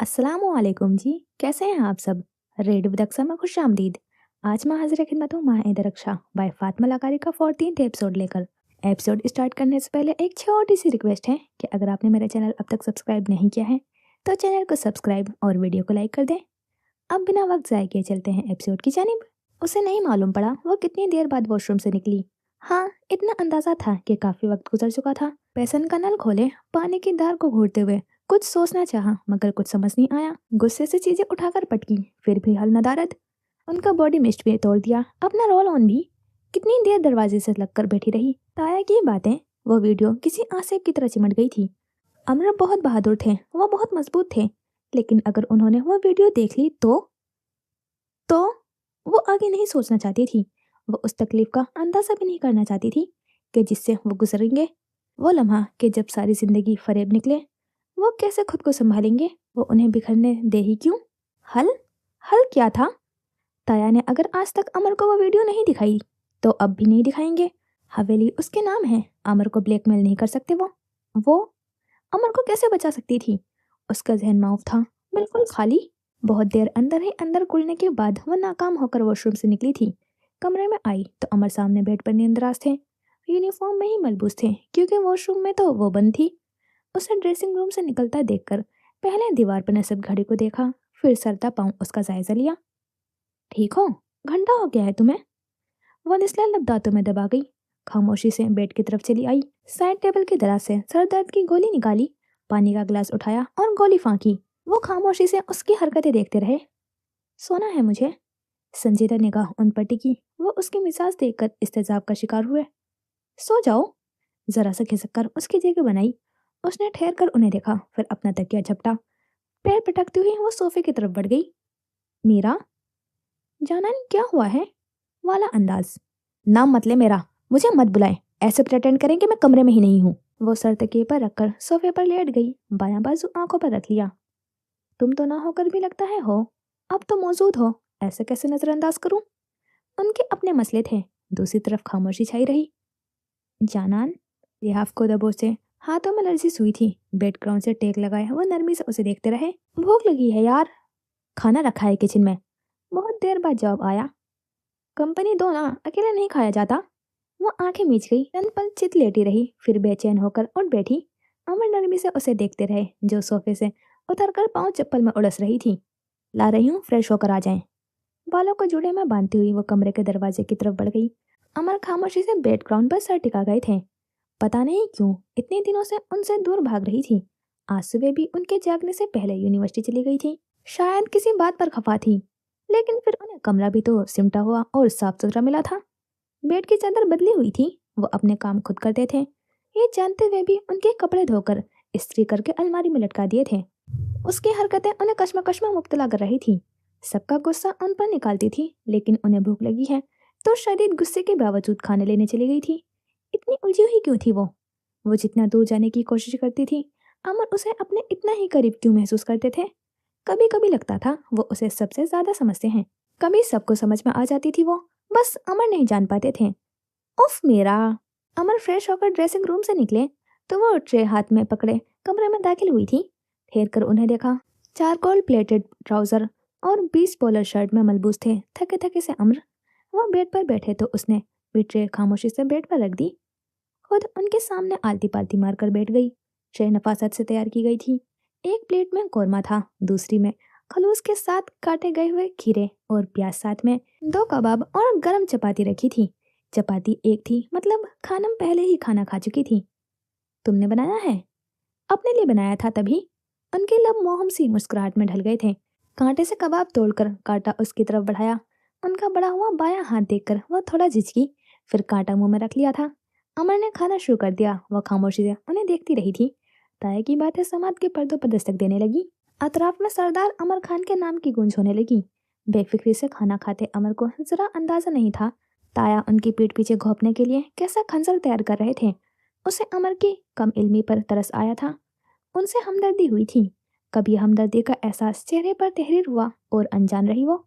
अस्सलामुअलैकुम जी। कैसे हैं आप सब? रेडियो विदक्सा में खुश आमदीद। आज मैं हाजिर खिदमत हूँ माहिद रक्षा बाय फातिमा लगारी का 14th एपिसोड लेकर। एपिसोड स्टार्ट करने से पहले एक छोटी सी रिक्वेस्ट है कि अगर आपने मेरा चैनल अब तक सब्सक्राइब नहीं किया है तो चैनल को सब्सक्राइब और वीडियो को लाइक कर दें। अब बिना वक्त ज़ाय किए चलते हैं एपिसोड की जानिब। उसे नहीं मालूम पड़ा वो कितनी देर बाद वॉशरूम से निकली। हाँ, इतना अंदाजा था कि काफी वक्त गुजर चुका था। बेसन का नल खोले, पानी की धार को घूरते हुए कुछ सोचना चाहा मगर कुछ समझ नहीं आया। गुस्से से चीजें उठाकर पटकी, फिर भी हल नदारद। उनका बॉडी मिस्ट भी तोड़ दिया, अपना रोल ऑन भी। कितनी देर दरवाजे से लगकर बैठी रही। ताया की बातें, वो वीडियो किसी आसेब की तरह चिमट गई थी। अमर बहुत बहादुर थे, वो बहुत मजबूत थे, लेकिन अगर उन्होंने वो वीडियो देख ली तो वो आगे नहीं सोचना चाहती थी। वो उस तकलीफ का अंदाजा भी नहीं करना चाहती थी कि जिससे वो गुजरेंगे। वो लम्हा कि जब सारी जिंदगी फरेब निकले, वो कैसे खुद को संभालेंगे। वो उन्हें बिखरने दे ही क्यों। हल हल क्या था? ताया ने अगर आज तक अमर को वो वीडियो नहीं दिखाई तो अब भी नहीं दिखाएंगे। हवेली उसके नाम है, अमर को ब्लैकमेल नहीं कर सकते। वो अमर को कैसे बचा सकती थी? उसका जहन माउफ था, बिल्कुल खाली। बहुत देर अंदर ही अंदर कुलने के बाद वो नाकाम होकर वॉशरूम से निकली थी। कमरे में आई तो अमर सामने बेड पर नींदराज थे। यूनिफॉर्म में ही मलबूस थे क्योंकि वॉशरूम में तो वो बंद थी। उसे ड्रेसिंग रूम से निकलता देखकर पहले दीवार पर नसब घड़ी को देखा, फिर सरता पाँव उसका जायजा लिया। ठीक हो? घंटा हो गया है तुम्हें? वो निचला लब दांतों में दबा गई, खामोशी से बेड की तरफ चली आई। साइड टेबल की दराज से सर दर्द की गोली निकाली, पानी का गिलास उठाया और गोली फांकी। वो खामोशी से उसकी हरकतें देखते रहे। सोना है मुझे। संजीदा निगाह उन पर टिकी। वो उसके मिजाज देखकर इस्तेजाब का शिकार हुए। सो जाओ। जरा सा खिसक कर उसकी जगह बनाई। उसने ठहर कर उन्हें देखा, फिर अपना तकिया झपटा। पैर पटकती हुई वो सोफे की तरफ बढ़ गई। मीरा, जाना नहीं क्या हुआ है वाला अंदाज। नाम मत ले मेरा, मुझे मत बुलाए। ऐसे प्रेटेंड करें कि मैं कमरे में ही नहीं हूँ। वो सर तकिए पर रखकर सोफे पर लेट गई, बायां बाजू आंखों पर रख लिया। तुम तो ना होकर भी लगता है हो। अब तो मौजूद हो, ऐसे कैसे नजरअंदाज करूं? उनके अपने मसले थे। दूसरी तरफ खामोशी छाई रही। जानान, लिहाफ को दबोचे, हाथों में लर्जिश हुई थी। बेड ग्राउंड से टेक लगाए वो नरमी से उसे देखते रहे। भूख लगी है यार, खाना रखा है किचन में। बहुत देर बाद जवाब आया। कंपनी दो ना, अकेले नहीं खाया जाता। वो आंखें मीच गई, चंद पल चित लेटी रही, फिर बेचैन होकर उठ बैठी। अमर नरमी से उसे देखते रहे, जो सोफे से उतरकर पाँव चप्पल में उलझ रही थी। ला रही हूँ, फ्रेश होकर आ जाएं। बालों को जुड़े में बांधती हुई वो कमरे के दरवाजे की तरफ बढ़ गई। अमर खामोशी से बेड ग्राउंड पर सर टिका गए थे। पता नहीं क्यों इतने दिनों से उनसे दूर भाग रही थी। आज सुबह भी उनके जागने से पहले यूनिवर्सिटी चली गई थी। शायद किसी बात पर खफा थी, लेकिन फिर उन्हें कमरा भी तो सिमटा हुआ और साफ सुथरा मिला था। बेड की चादर बदली हुई थी। वो अपने काम खुद करते थे, ये जानते हुए भी उनके कपड़े धोकर इस्त्री करके अलमारी में लटका दिए थे। उसकी हरकतें उन्हें कश्मकश में मुब्तला कर रही थी। सबका गुस्सा उन पर निकालती थी, लेकिन उन्हें भूख लगी है तो शदीद गुस्से के बावजूद खाने लेने चली गई थी। इतनी उलझी हुई क्यों थी वो जितना दूर जाने की कोशिश करती थी, अमर उसे अपने इतना ही करीब क्यों महसूस करते थे? कभी कभी लगता था वो उसे सबसे ज्यादा समझते हैं। कभी सबको समझ में आ जाती थी वो, बस अमर नहीं जान पाते थे। उफ मेरा। अमर फ्रेश होकर ड्रेसिंग रूम से निकले तो वो ट्रे हाथ में पकड़े कमरे में दाखिल हुई थी। ठहर कर उन्हें देखा। चारकोल प्लेटेड ट्राउजर और 20 पॉलर शर्ट में मलबूस थे थके थके से अमर। वो बेड पर बैठे तो उसने भी ट्रे खामोशी से बेड पर रख दी। खुद उनके सामने आलती पालती मारकर बैठ गई। ट्रे नफासत से तैयार की गई थी। एक प्लेट में कौरमा था, दूसरी में खलूस के साथ काटे गए हुए खीरे और प्याज, साथ में 2 कबाब और गरम चपाती रखी थी। चपाती एक थी, मतलब खानम पहले ही खाना खा चुकी थी। तुमने बनाया है? अपने लिए बनाया था तभी। उनके लब मोहम सी मुस्कुराहट में ढल गए थे। कांटे से कबाब तोड़कर कांटा उसकी तरफ बढ़ाया। उनका बड़ा हुआ बायां हाथ देखकर वह थोड़ा झिझकी, फिर कांटा मुंह में रख लिया था। अमर ने खाना शुरू कर दिया। वह खामोशी से उन्हें देखती रही थी। ताया की बातें समाज के पर्दों पर दस्तक देने लगी। अतराफ में सरदार अमर खान के नाम की गूंज होने लगी। बेफिक्री से खाना खाते अमर को जरा अंदाजा नहीं था ताया उनकी पीठ पीछे घोंपने के लिए कैसा खंजर तैयार कर रहे थे। उसे अमर की कम इल्मी पर तरस आया था। उनसे हमदर्दी हुई थी। कभी हमदर्दी का एहसास चेहरे पर तहरीर हुआ और अनजान रही वो।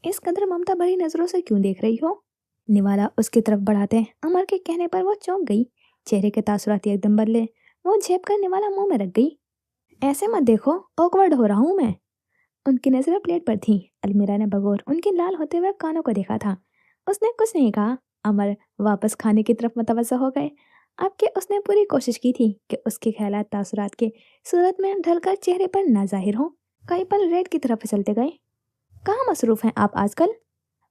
इस कदर ममता भरी नजरों से क्यों देख रही हो? निवाला उसकी तरफ बढ़ाते अमर के कहने पर वो चौंक गई। चेहरे के तासुरात एकदम बदले। वो झेप कर निवाला मुंह में रख गई। ऐसे मत देखो, ऑकवर्ड हो रहा हूँ मैं। उनकी नजरें प्लेट पर थी। अलमीरा ने बगौर उनके लाल होते हुए कानों को देखा था। उसने कुछ नहीं कहा। अमर वापस खाने की तरफ मुतवज्जो हो गए। अब कि उसने पूरी कोशिश की थी कि उसके ख्यालात तासुरात के सूरत में ढलकर चेहरे पर ना जाहिर हो। कई पल रेड की तरफ चलते गए। कहाँ मसरूफ हैं आप आजकल?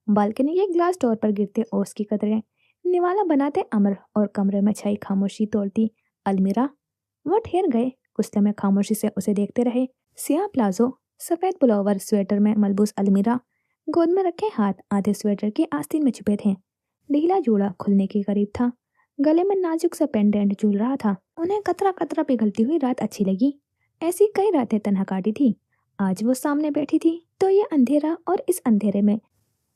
बालकनी के ग्लास डोर पर गिरते ओस की कतरें निवाला बनाते अमर और कमरे में छाई खामोशी तोड़ती अलमीरा। वो ठहर गए। कुछ लम्हे खामोशी से उसे देखते रहे। सियाह प्लाजो, सफेद पुलोवर स्वेटर में मलबूस अलमीरा, गोद में रखे हाथ आधे स्वेटर की आस्तीन में छुपे थे। ढीला जूड़ा खुलने के करीब था। गले में नाजुक सा पेंडेंट झूल रहा था। उन्हें कतरा कतरा पिघलती हुई रात अच्छी लगी। ऐसी कई रातें तन्हा काटी थी। आज वो सामने बैठी थी तो ये अंधेरा, और इस अंधेरे में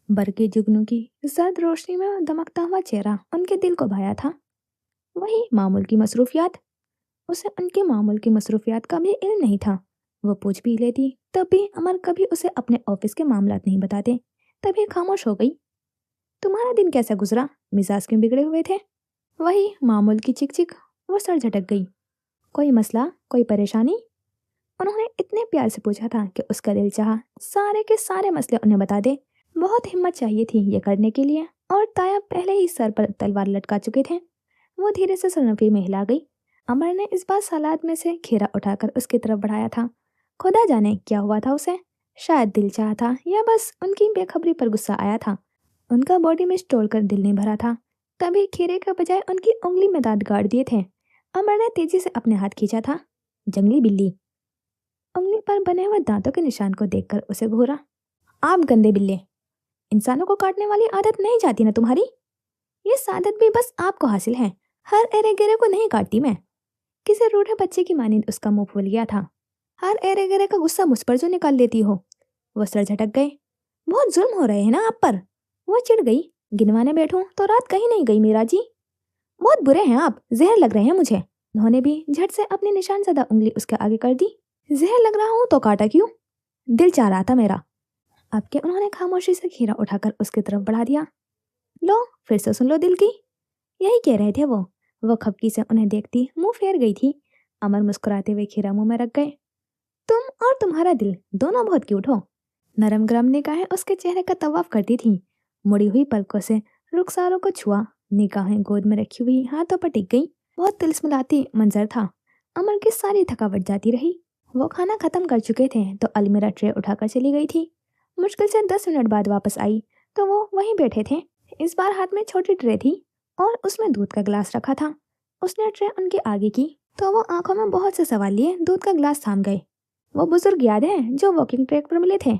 बरके जुगनू की जर्द रोशनी में दमकता हुआ चेहरा उनके दिल को भाया था। वही मामूल की मसरूफियात। उसे उनके मामूल की मसरूफियात का भी इल्म नहीं था। वो पूछ भी लेती तब भी अमर कभी उसे अपने ऑफिस के मामलात नहीं बताते। तभी खामोश हो गई। तुम्हारा दिन कैसा गुजरा? मिजाज क्यों बिगड़े हुए थे? वही मामूल की चिक चिक। वो सर झटक गई। कोई मसला, कोई परेशानी? उन्होंने इतने प्यार से पूछा था कि उसका दिल चाहा सारे के सारे मसले उन्हें बता दे। बहुत हिम्मत चाहिए थी ये करने के लिए, और ताया पहले ही सर पर तलवार लटका चुके थे। वो धीरे से सरनफी में हिला गई। अमर ने इस बार सलाद में से खीरा उठाकर उसकी तरफ बढ़ाया था। खुदा जाने क्या हुआ था उसे। शायद दिल चाहा था या बस उनकी बेखबरी पर गुस्सा आया था। उनका बॉडी में स्टोल कर दिल नहीं भरा था। तभी खीरे के बजाय उनकी उंगली में दांत गाड़ दिए थे। अमर ने तेजी से अपने हाथ खींचा था। जंगली बिल्ली। उंगली पर बने हुए दांतों के निशान को देखकर उसे घूरा। आप गंदे बिल्ले, इंसानों को काटने वाली आदत नहीं जाती ना तुम्हारी? ये सादत भी बस आपको हासिल है। हर एरे गिरे को नहीं काटती मैं। किसी रूठे बच्चे की मानिंद उसका मुंह फूल गया था। हर एरे गिरे का गुस्सा मुझ पर जो निकाल लेती हो। वो सर झटक गए। बहुत जुल्म हो रहे हैं ना आप पर। वो चिढ़ गई। गिनवाने बैठूं तो रात कहीं नहीं गई मीरा जी। बहुत बुरे हैं आप, जहर लग रहे हैं मुझे। उन्होंने भी झट से अपनी निशान ज़दा उंगली उसके आगे कर दी। जहर लग रहा हूं तो काटा क्यों? दिल चाह रहा था मेरा। अब के उन्होंने खामोशी से खीरा उठाकर उसकी तरफ बढ़ा दिया। लो, फिर से सुन लो दिल की। यही कह रहे थे वो खपकी से उन्हें देखती मुंह फेर गई थी। अमर मुस्कुराते हुए खीरा मुंह में रख गए। तुम और तुम्हारा दिल दोनों बहुत क्यूट हो। नरम गरम निगाहें उसके चेहरे का तवाफ करती थी। मुड़ी हुई पलकों से रुखसारों को छुआ। निगाहें गोद में रखी हुई हाथों पर टिक गई। बहुत तिलस्मिलाती मंजर था। अमर की सारी थकावट जाती रही। वो खाना खत्म कर चुके थे तो अलमीरा ट्रे उठाकर चली गई थी। मुश्किल से 10 मिनट बाद वापस आई तो वो वहीं बैठे थे। इस बार हाथ में छोटी ट्रे थी और उसमें दूध का गिलास रखा था। उसने ट्रे उनके आगे की तो वो आंखों में बहुत से सवाल लिए दूध का गिलास थाम गए। वो बुजुर्ग याद है जो वॉकिंग ट्रैक पर मिले थे?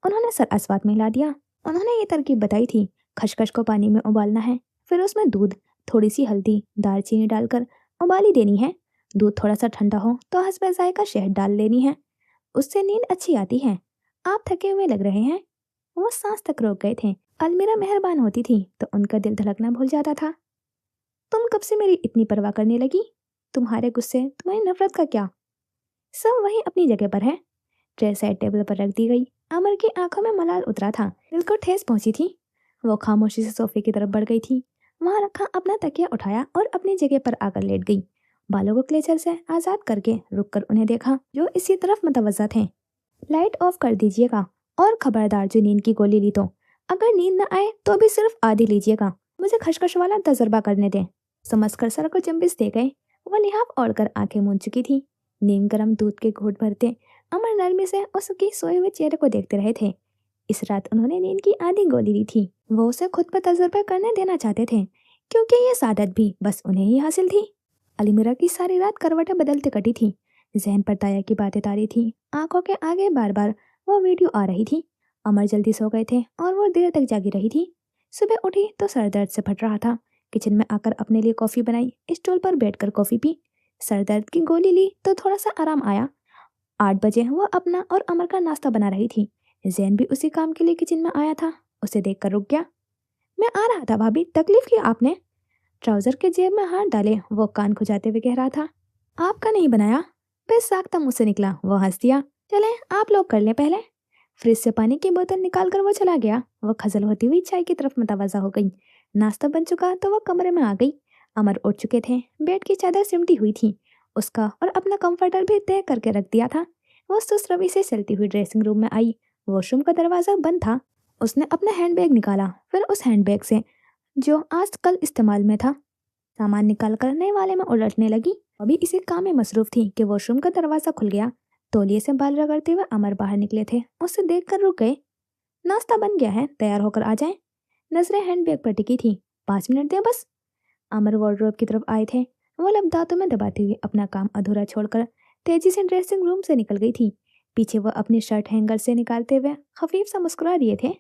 उन्होंने सर अस्वाद में हिला दिया। उन्होंने ये तरकीब बताई थी। खसखस को पानी में उबालना है, फिर उसमें दूध, थोड़ी सी हल्दी, दालचीनी डालकर उबाली देनी है। दूध थोड़ा सा ठंडा हो तो हसबे जायका शहद डाल लेनी है। उससे नींद अच्छी आती है। आप थके हुए लग रहे हैं। वो सांस तक रोक गए थे। अलमीरा मेहरबान होती थी तो उनका दिल धड़कना भूल जाता था। तुम कब से मेरी इतनी परवाह करने लगी? तुम्हारे गुस्से, तुम्हारी नफरत का क्या? सब वही अपनी जगह पर है। ट्रे साइड टेबल पर रख दी गई। अमर की आंखों में मलाल उतरा था। दिल को ठेस पहुंची थी। वो खामोशी से सोफे की तरफ बढ़ गई थी। वहां रखा अपना तकिया उठाया और अपनी जगह पर आकर लेट गई। बालों को क्लेचर से आजाद करके रुककर उन्हें देखा जो इसी तरफ मुतवज्जा थे। लाइट ऑफ कर दीजिएगा, और खबरदार जो नींद की गोली ली तो अगर नींद न आए तो भी सिर्फ आधी लीजिएगा। मुझे खशखश वाला तजर्बा करने दें। समझकर सर को चंबिस दे गए। वो लिहाफ ओढ़कर आंखें मूंद चुकी थी। नीम गरम दूध के घूंट भरते अमर नरमी से उसकी सोए हुए चेहरे को देखते रहे थे। इस रात उन्होंने नींद की आधी गोली ली थी। वो उसे खुद पर तजुर्बा करने देना चाहते थे क्योंकि ये सादत भी बस उन्हें ही हासिल थी। अलमीरा की सारी रात करवटें बदलते कटी थी। जहन पर ताया की बातें तारी थी। आंखों के आगे बार बार वो वीडियो आ रही थी। अमर जल्दी सो गए थे और वो देर तक जागी रही थी। सुबह उठी तो सर दर्द से फट रहा था। किचन में आकर अपने लिए कॉफ़ी बनाई। स्टूल पर बैठकर कॉफ़ी पी। सर दर्द की गोली ली तो थोड़ा सा आराम आया। 8 बजे वो अपना और अमर का नाश्ता बना रही थी। जैन भी उसी काम के लिए किचन में आया था। उसे देखकर रुक गया। मैं आ रहा था भाभी, तकलीफ की आपने? ट्राउजर के जेब में हाथ डाले वो कान खुजाते हुए कह रहा था। आपका नहीं बनाया? बेसाख्ता मुंह से निकला। वो हंस दिया। चले आप लोग कर लें पहले। फ्रिज से पानी की बोतल निकाल कर वो चला गया। वो खजल होती हुई चाय की तरफ मुतवज्जा हो गई। नाश्ता बन चुका तो वो कमरे में आ गई। अमर उठ चुके थे। बेड की चादर सिमटी हुई थी। उसका और अपना कंफर्टर भी तय करके रख दिया था। वो सुस्त रवि से चलती हुई ड्रेसिंग रूम में आई। वॉशरूम का दरवाजा बंद था। उसने अपना हैंडबैग निकाला, फिर उस हैंडबैग से जो आजकल इस्तेमाल में था सामान निकाल कर नए वाले में उलटने लगी। अभी इसी काम में मसरूफ थी कि वॉशरूम का दरवाजा खुल गया। तौलिए से बाल रगड़ते हुए अमर बाहर निकले थे। उसे देखकर रुक गए। नाश्ता बन गया है, तैयार होकर आ जाएं। नजरें हैंडबैग पर टिकी थी। 5 मिनट दें बस। अमर वार्डरोब की तरफ आए थे। वो लब दांतों में दबाती हुई अपना काम अधूरा छोड़कर तेजी से ड्रेसिंग रूम से निकल गई थी। पीछे वो अपनी शर्ट हैंगर से निकालते हुए खफीफ सा मुस्कुरा दिए थे।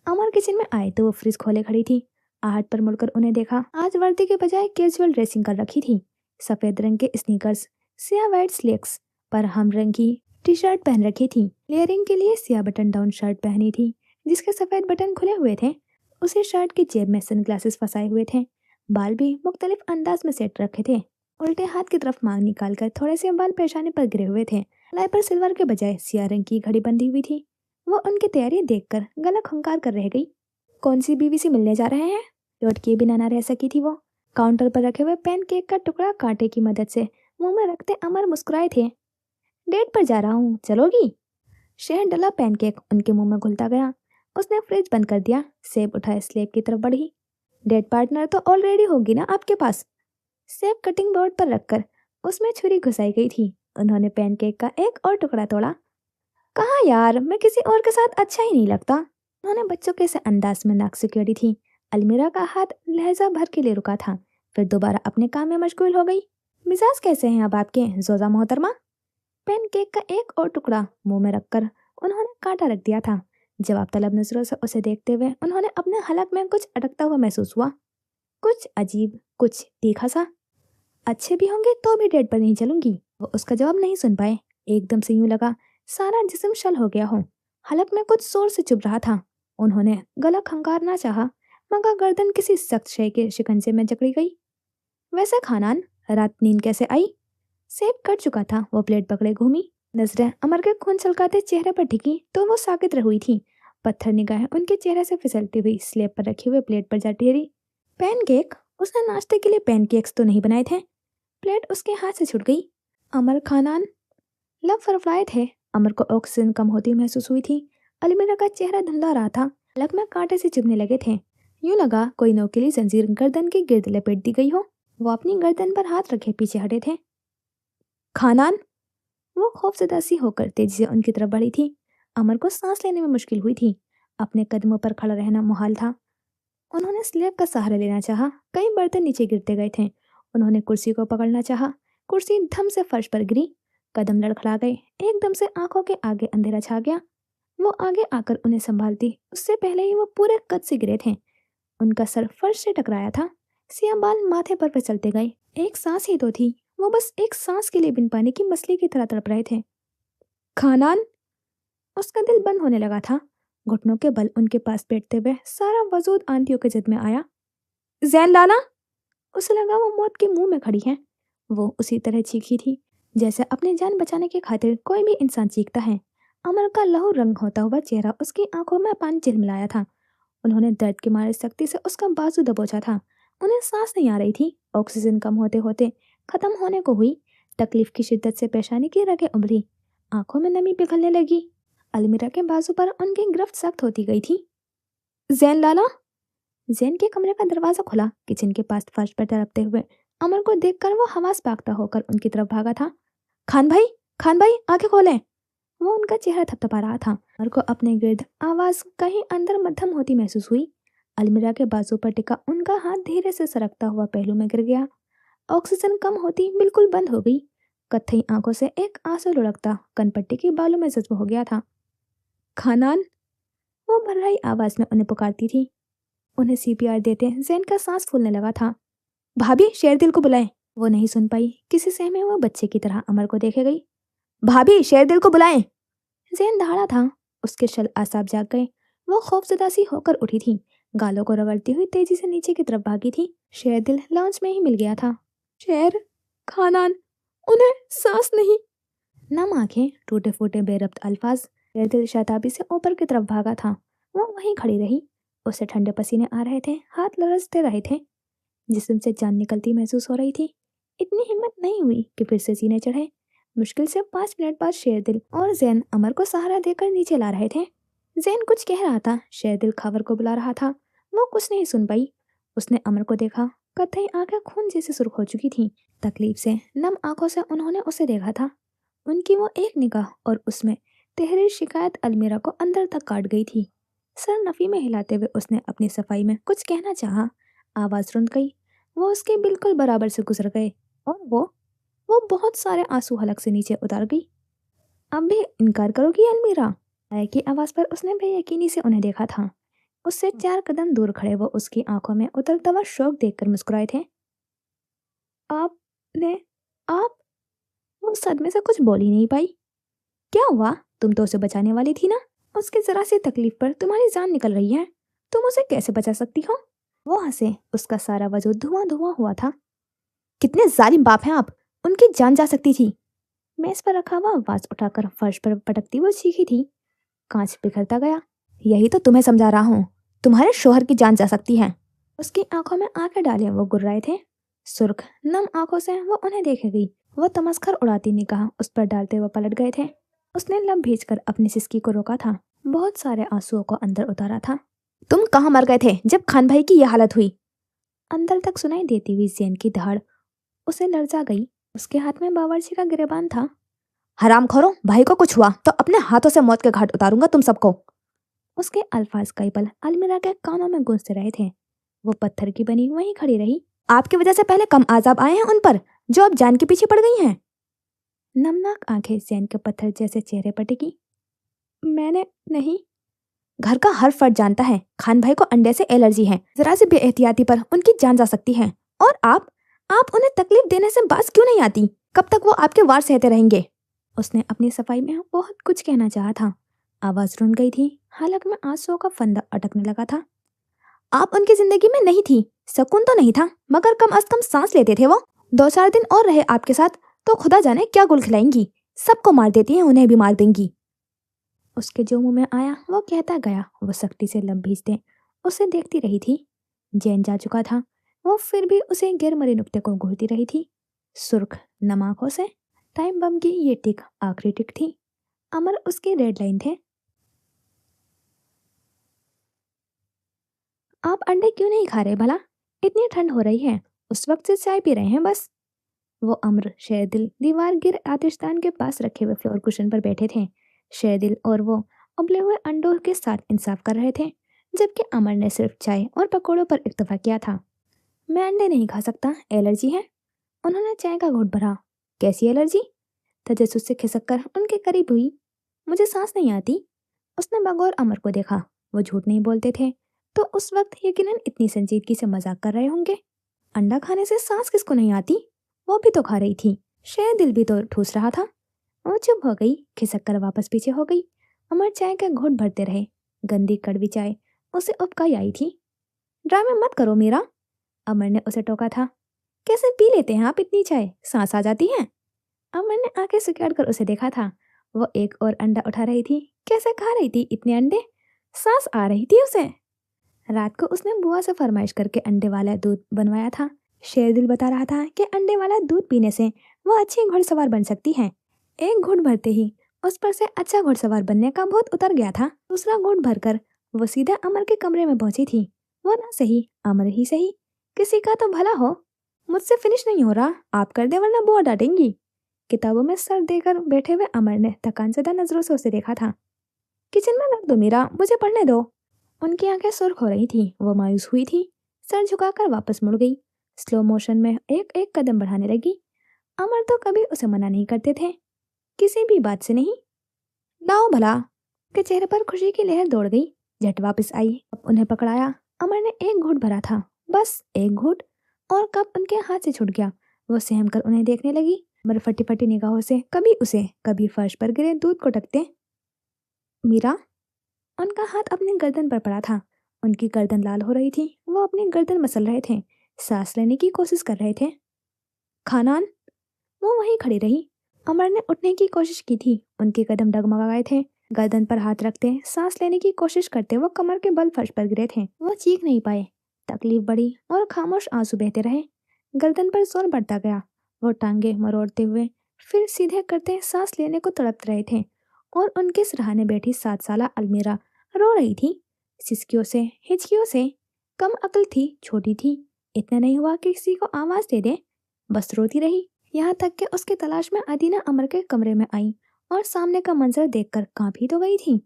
अमर किचन में आए तो वो फ्रिज खोले खड़ी थी। आहट पर मुड़कर उन्हें देखा। आज वर्दी के बजाय कैजुअल ड्रेसिंग कर रखी थी। सफेद रंग के स्नीकर्स, सिया वाइट स्लेक्स पर हम रंग की टी शर्ट पहन रखी थी। लेयरिंग के लिए सिया बटन डाउन शर्ट पहनी थी जिसके सफेद बटन खुले हुए थे। उसी शर्ट की जेब में सनग्लासेस फंसाए हुए थे। बाल भी मुख्तलिफ अंदाज में सेट रखे थे। उल्टे हाथ की तरफ मांग निकालकर थोड़े से बाल पेशानी पर गिरे हुए थे। लाई पर सिल्वर के बजाय सिया रंग की घड़ी बंधी हुई थी। वो उनकी तैयारी देखकर गला खंकार कर रह गई। कौन सी बीवी से मिलने जा रहे हैं? लौट किए बिना ना रह सकी थी वो। काउंटर पर रखे हुए पैनकेक का टुकड़ा कांटे की मदद से मुंह में रखते अमर मुस्कुराए थे। डेट पर जा रहा हूँ, चलोगी? शहद डला पैनकेक उनके मुंह में घुलता गया। उसने फ्रिज बंद कर दिया। सेब उठाए स्लेब की तरफ बढ़ी। डेट पार्टनर तो ऑलरेडी होगी ना आपके पास। सेब कटिंग बोर्ड पर रखकर उसमें छुरी घुसाई गई थी। उन्होंने पैनकेक का एक और टुकड़ा तोड़ा। कहा यार, मैं किसी और के साथ अच्छा ही नहीं लगता। उन्होंने बच्चों के से अंदाज में नाक सिकोड़ी थी। अलमीरा का हाथ लहजा भर के लिए रुका था, फिर दोबारा अपने काम में मशगूल हो गई। मिजाज कैसे हैं अब आपके जोजा मोहतरमा? पैनकेक का एक और टुकड़ा मुंह में रखकर उन्होंने कांटा रख दिया था। जवाब तलब नजरों से उसे देखते हुए उन्होंने अपने हलक में कुछ अटकता हुआ महसूस हुआ। कुछ अजीब, कुछ तीखा सा। अच्छे भी होंगे तो भी डेट पर नहीं चलूंगी। वो उसका जवाब नहीं सुन पाए। एकदम से यूं लगा सारा जिस्म शल हो गया हो। हलक में कुछ जोर से चुभ रहा था। उन्होंने गला खंकारना चाहा, मगर गर्दन किसी सख्त शय के शिकंजे में जकड़ी गई। वैसे खानान, रात नींद कैसे आई? सेब कट चुका था। वो प्लेट पकड़े घूमी। नजरें अमर के खून छलकाते चेहरे पर टिकी तो वो साकित रह हुई थी। पत्थर निगाहें उनके चेहरे से फिसलती हुई स्लेब पर रखे हुए प्लेट पर जा ठहरी। पैनकेक? उसने नाश्ते के लिए पैनकेक्स तो नहीं बनाए थे। प्लेट उसके हाथ से छूट गई। अमर खानान। लब फरफराए थे। अमर को ऑक्सीजन कम होती महसूस हुई थी। अलमीरा का चेहरा धुंधला रहा था। लग में कांटे से चुभने लगे थे। यूं लगा कोई नोकीली जंजीर गर्दन के गिर्द लपेट दी गई हो। वो अपनी गर्दन पर हाथ रखे पीछे हटे थे। खानान? वो खौफजदा सी होकर तेजी से उनकी तरफ बढ़ी थी। अमर को सांस लेने में मुश्किल हुई थी। अपने कदमों पर खड़ा रहना मुहाल था। उन्होंने स्लेब का सहारा लेना चाहा। कई बर्तन नीचे गिरते गए थे। उन्होंने कुर्सी को पकड़ना चाहा। कुर्सी धम से फर्श पर गिरी। कदम लड़खड़ा गए। एकदम से आंखों के आगे अंधेरा छा गया। वो आगे आकर उन्हें संभालती उससे पहले ही वो पूरे कद से गिरे थे। उनका सर फर्श से टकराया था। सियाह बाल माथे पर फिसलते गए। एक सांस ही तो थी। वो बस एक सांस के लिए बिन पानी की मछली की तरह तड़प रहे थे। खानान? उसका दिल बंद होने लगा था। घुटनों के बल उनके पास बैठते हुए सारा वजूद आंटियों के जद में आया। जैन लाना? उसे लगा वो मौत के मुंह में खड़ी है। वो उसी तरह चीखी थी जैसे अपनी जान बचाने की खातिर कोई भी इंसान चीखता है। अमर का लहू रंग होता हुआ चेहरा उसकी आंखों में पानी झिलमिलाया था। उन्होंने दर्द के मारे सख्ती से उसका बाजू दबोचा था। उन्हें सांस नहीं आ रही थी। ऑक्सीजन कम होते होते खत्म होने को हुई। तकलीफ की शिद्दत से पेशानी की रगें उभरी। आंखों में नमी पिघलने लगी। अलमीरा के बाजू पर उनकी गिरफ्त सख्त होती गई थी। जैन लाला? जैन के कमरे का दरवाजा खुला। किचन के पास फर्श पर तड़पते हुए अमर को देखकर वो हवास पाकता होकर उनकी तरफ भागा था। खान भाई, खान भाई, आंखें खोलें। वो उनका चेहरा थपथपा रहा था। अमर को अपने गिर्द आवाज कहीं अंदर मध्यम होती महसूस हुई। अलमीरा के बाजू पर टिका उनका हाथ धीरे से सरकता हुआ पहलू में गिर गया। ऑक्सीजन कम होती बिल्कुल बंद हो गई। कत्थई आंखों से एक आंसू लुढ़कता कनपट्टी के बालों में जज्ब हो गया था। खानान? वो भर्राई आवाज में उन्हें पुकारती थी। उन्हें सीपीआर देते जैन का सांस फूलने लगा था। भाभी, शेरदिल को बुलाएं। वो नहीं सुन पाई। किसी सहमे वो बच्चे की तरह अमर को देखे गई। भाभी, शेरदिल को बुलाएं। जैन दहाड़ा था। उसके शल आसाब जाग गए। वो खौफजदा सी होकर उठी थी। गालों को रगड़ती हुई तेजी से नीचे की तरफ भागी थी। शेरदिल लॉन्च में ही मिल गया था। शेर खानान, उन्हें सांस नहीं। नम आंखें, टूटे फूटे बेरब्त अल्फाज। शेरदिल शताबी से ऊपर की तरफ भागा था। वो वहीं खड़ी रही। उसे ठंडे पसीने आ रहे थे। हाथ लरसते रहे थे। जिस्म से जान निकलती महसूस हो रही थी। इतनी हिम्मत नहीं हुई कि फिर से सीने चढ़े। मुश्किल से 5 मिनट बाद शेरदिल और जैन अमर को सहारा देकर नीचे ला रहे थे। जैन कुछ कह रहा था, शेरदिल खबर को बुला रहा था। वो कुछ नहीं सुन पाई। उसने अमर को देखा। कत्थई आंखें खून जैसे सुर्ख हो चुकी थीं। तकलीफ से नम आंखों से उन्होंने उसे देखा था। उनकी वो एक निगाह और उसमें तहरीर शिकायत अलमीरा को अंदर तक काट गई थी। सर नफी में हिलाते हुए उसने अपनी सफाई में कुछ कहना चाहा। आवाज रुंध गई। वो उसके बिल्कुल बराबर से गुजर गए और वो बहुत सारे आंसू हलक से नीचे उतार गई। अब भी इनकार करोगी अलमीरा? आय की आवाज पर उसने बेयकीनी से उन्हें देखा था। उससे 4 कदम दूर खड़े वो उसकी आंखों में उतरता हुआ शौक देखकर मुस्कुराए थे। आपने आप वो सदमे से कुछ बोल ही नहीं पाई। क्या हुआ? तुम तो उसे बचाने वाली थी ना। उसकी जरा सी तकलीफ पर तुम्हारी जान निकल रही है। तुम उसे कैसे बचा सकती हो? वो हंसे। उसका सारा वजूद धुआं धुआं हुआ था। कितने जालिम बाप हैं आप। उनकी जान जा सकती थी। मेज पर रखा हुआ आवाज उठाकर फर्श पर पटकती वो चीखी थी। कांच बिखरता गया। यही तो तुम्हें समझा रहा हूँ। तुम्हारे शोहर की जान जा सकती है। उसकी आंखों में आंखें डाले वो गुर्राए थे। सुर्ख नम आंखों से वो उन्हें देखे गई। वो तमस्खर उड़ाती निगाह उस पर डालते हुए पलट गए थे। उसने लब भींचकर अपनी सिसकी को रोका था। बहुत सारे आंसुओं को अंदर उतारा था। तुम कहाँ मर गए थे जब खान भाई की यह हालत हुई? अंदर तक सुनाई देती हुई जैन की दहाड़ उसे लर्जा गई। उसके हाथ में बावर्ची का गिरेबान था। हरामखोरों, भाई को कुछ हुआ तो अपने हाथों से मौत के घाट उतारूंगा तुम सबको। उसके अल्फाज कई पल अलमीरा के कानों में गूंजते रहे थे। वो पत्थर की बनी वहीं खड़ी रही। आपकी वजह से पहले कम आजाब आए हैं उन पर, जो अब जान के पीछे पड़ गई हैं। नमनाक आंखें जैन के पत्थर जैसे चेहरे पर टिकी। मैंने नहीं। घर का हर फर्द जानता है खान भाई को अंडे से एलर्जी है। जरा सी बेएहतियाती पर उनकी जान जा सकती है। और आप उन्हें तकलीफ देने से बाज क्यों नहीं आती? कब तक वो आपके वार सहते रहेंगे? उसने अपनी सफाई में बहुत कुछ कहना चाहा था। आवाज रुन गई थी। हलक में आंसुओं का फंदा अटकने लगा था। आप उनकी जिंदगी में नहीं थी। सुकून तो नहीं था, मगर कम अज कम सांस लेते थे वो। 2-4 दिन और रहे आपके साथ तो खुदा जाने क्या गुल खिलाएंगी। सबको मार देती हैं, उन्हें भी मार देंगी। उसके जो मुंह में आया वो कहता गया। वो सख्ती से लब भींचते उसे देखती रही थी। जैन जा चुका था। वो फिर भी उसे गिरमरे नुक्ते को घूरती रही थी। सुर्ख नम आंखों से। टाइम बम की ये टिक आखिरी टिक थी। अमर उसके रेड लाइन थे। आप अंडे क्यों नहीं खा रहे भला? इतनी ठंड हो रही है, उस वक्त से चाय पी रहे हैं बस। वो अम्र शेरदिल दीवार गिर आतिशदान के पास रखे हुए फ्लोर कुशन पर बैठे थे। शेरदिल और वो उबले हुए अंडों के साथ इंसाफ कर रहे थे, जबकि अमर ने सिर्फ चाय और पकौड़ों पर इक्तफा किया था। मैं अंडे नहीं खा सकता, एलर्जी है। उन्होंने चाय का घूंट भरा। कैसी एलर्जी? तजस्सुस से खिसक कर उनके करीब हुई। मुझे सांस नहीं आती। उसने बगौर अमर को देखा। वो झूठ नहीं बोलते थे, तो उस वक्त यकीनन इतनी संजीदगी से मजाक कर रहे होंगे। अंडा खाने से सांस किसको नहीं आती? वो भी तो खा रही थी। शायद दिल भी तो ठूस रहा था। वो चुप हो गई, खिसक कर वापस पीछे हो गई। अमर चाय का घूंट भरते रहे। गंदी कड़वी चाय उसे उबकाई आई थी। ड्रामे मत करो मीरा, अमर ने उसे टोका था। कैसे पी लेते हैं आप इतनी चाय, सांस आ जाती है? अमर ने आंखें सिकाड़ कर उसे देखा था। वो एक और अंडा उठा रही थी। कैसे खा रही थी इतने अंडे? सांस आ रही थी उसे। रात को उसने बुआ से फरमाइश करके अंडे वाला दूध बनवाया था। शेरदिल बता रहा था कि अंडे वाला दूध पीने से वो अच्छी घुड़सवार बन सकती है। एक घूंट भरते ही उस पर से अच्छा घुड़सवार बनने का भूत उतर गया था। दूसरा घूंट भरकर वो सीधा अमर के कमरे में पहुंची थी। वो ना सही, अमर ही सही। किसी का तो भला हो। मुझसे फिनिश नहीं हो रहा, आप कर दे वरना बुआ डांटेंगी। किताबों में सर देकर बैठे हुए अमर ने थकान ज़दा नजरों से उसे देखा था। किचन में रख दो मीरा, मुझे पढ़ने दो। उनकी आंखें सुर्ख हो रही थी। वो मायूस हुई थी। सर झुकाकर वापस मुड़ गई। स्लो मोशन में एक एक कदम बढ़ाने लगी। अमर तो कभी उसे मना नहीं करते थे, किसी भी बात से नहीं। लाओ भला। के चेहरे पर खुशी की लहर दौड़ गई। झट वापस आई। अब उन्हें पकड़ाया। अमर ने एक घूंट भरा था, बस एक घूंट, और कप उनके हाथ से छूट गया। वो सहम कर उन्हें देखने लगी। अमर फटी फटी निगाहों से कभी उसे कभी फर्श पर गिरे दूध को टकते। मीरा। उनका हाथ अपनी गर्दन पर पड़ा था। उनकी गर्दन लाल हो रही थी। वो अपनी गर्दन मसल रहे थे, सांस लेने की कोशिश कर रहे थे। खानान। वो वहीं खड़ी रही। अमर ने उठने की कोशिश की थी। उनके कदम डगमगा गए थे। गर्दन पर हाथ रखते सांस लेने की कोशिश करते वो कमर के बल फर्श पर गिरे थे। वो चीख नहीं पाए। तकलीफ बढ़ी और खामोश आंसू बहते रहे। गर्दन पर जोर बढ़ता गया। वो टांगे मरोड़ते हुए फिर सीधे करते सांस लेने को तड़प रहे थे और उनके सराहने बैठी 7 साला अलमीरा रो रही थी, सिसकियों से, हिचकियों से। कम अकल थी, छोटी थी, इतना नहीं हुआ कि किसी को आवाज दे दे, बस रोती रही। यहाँ तक कि उसकी तलाश में अदीना अमर के कमरे में आई और सामने का मंजर देखकर कांप ही तो गई थी।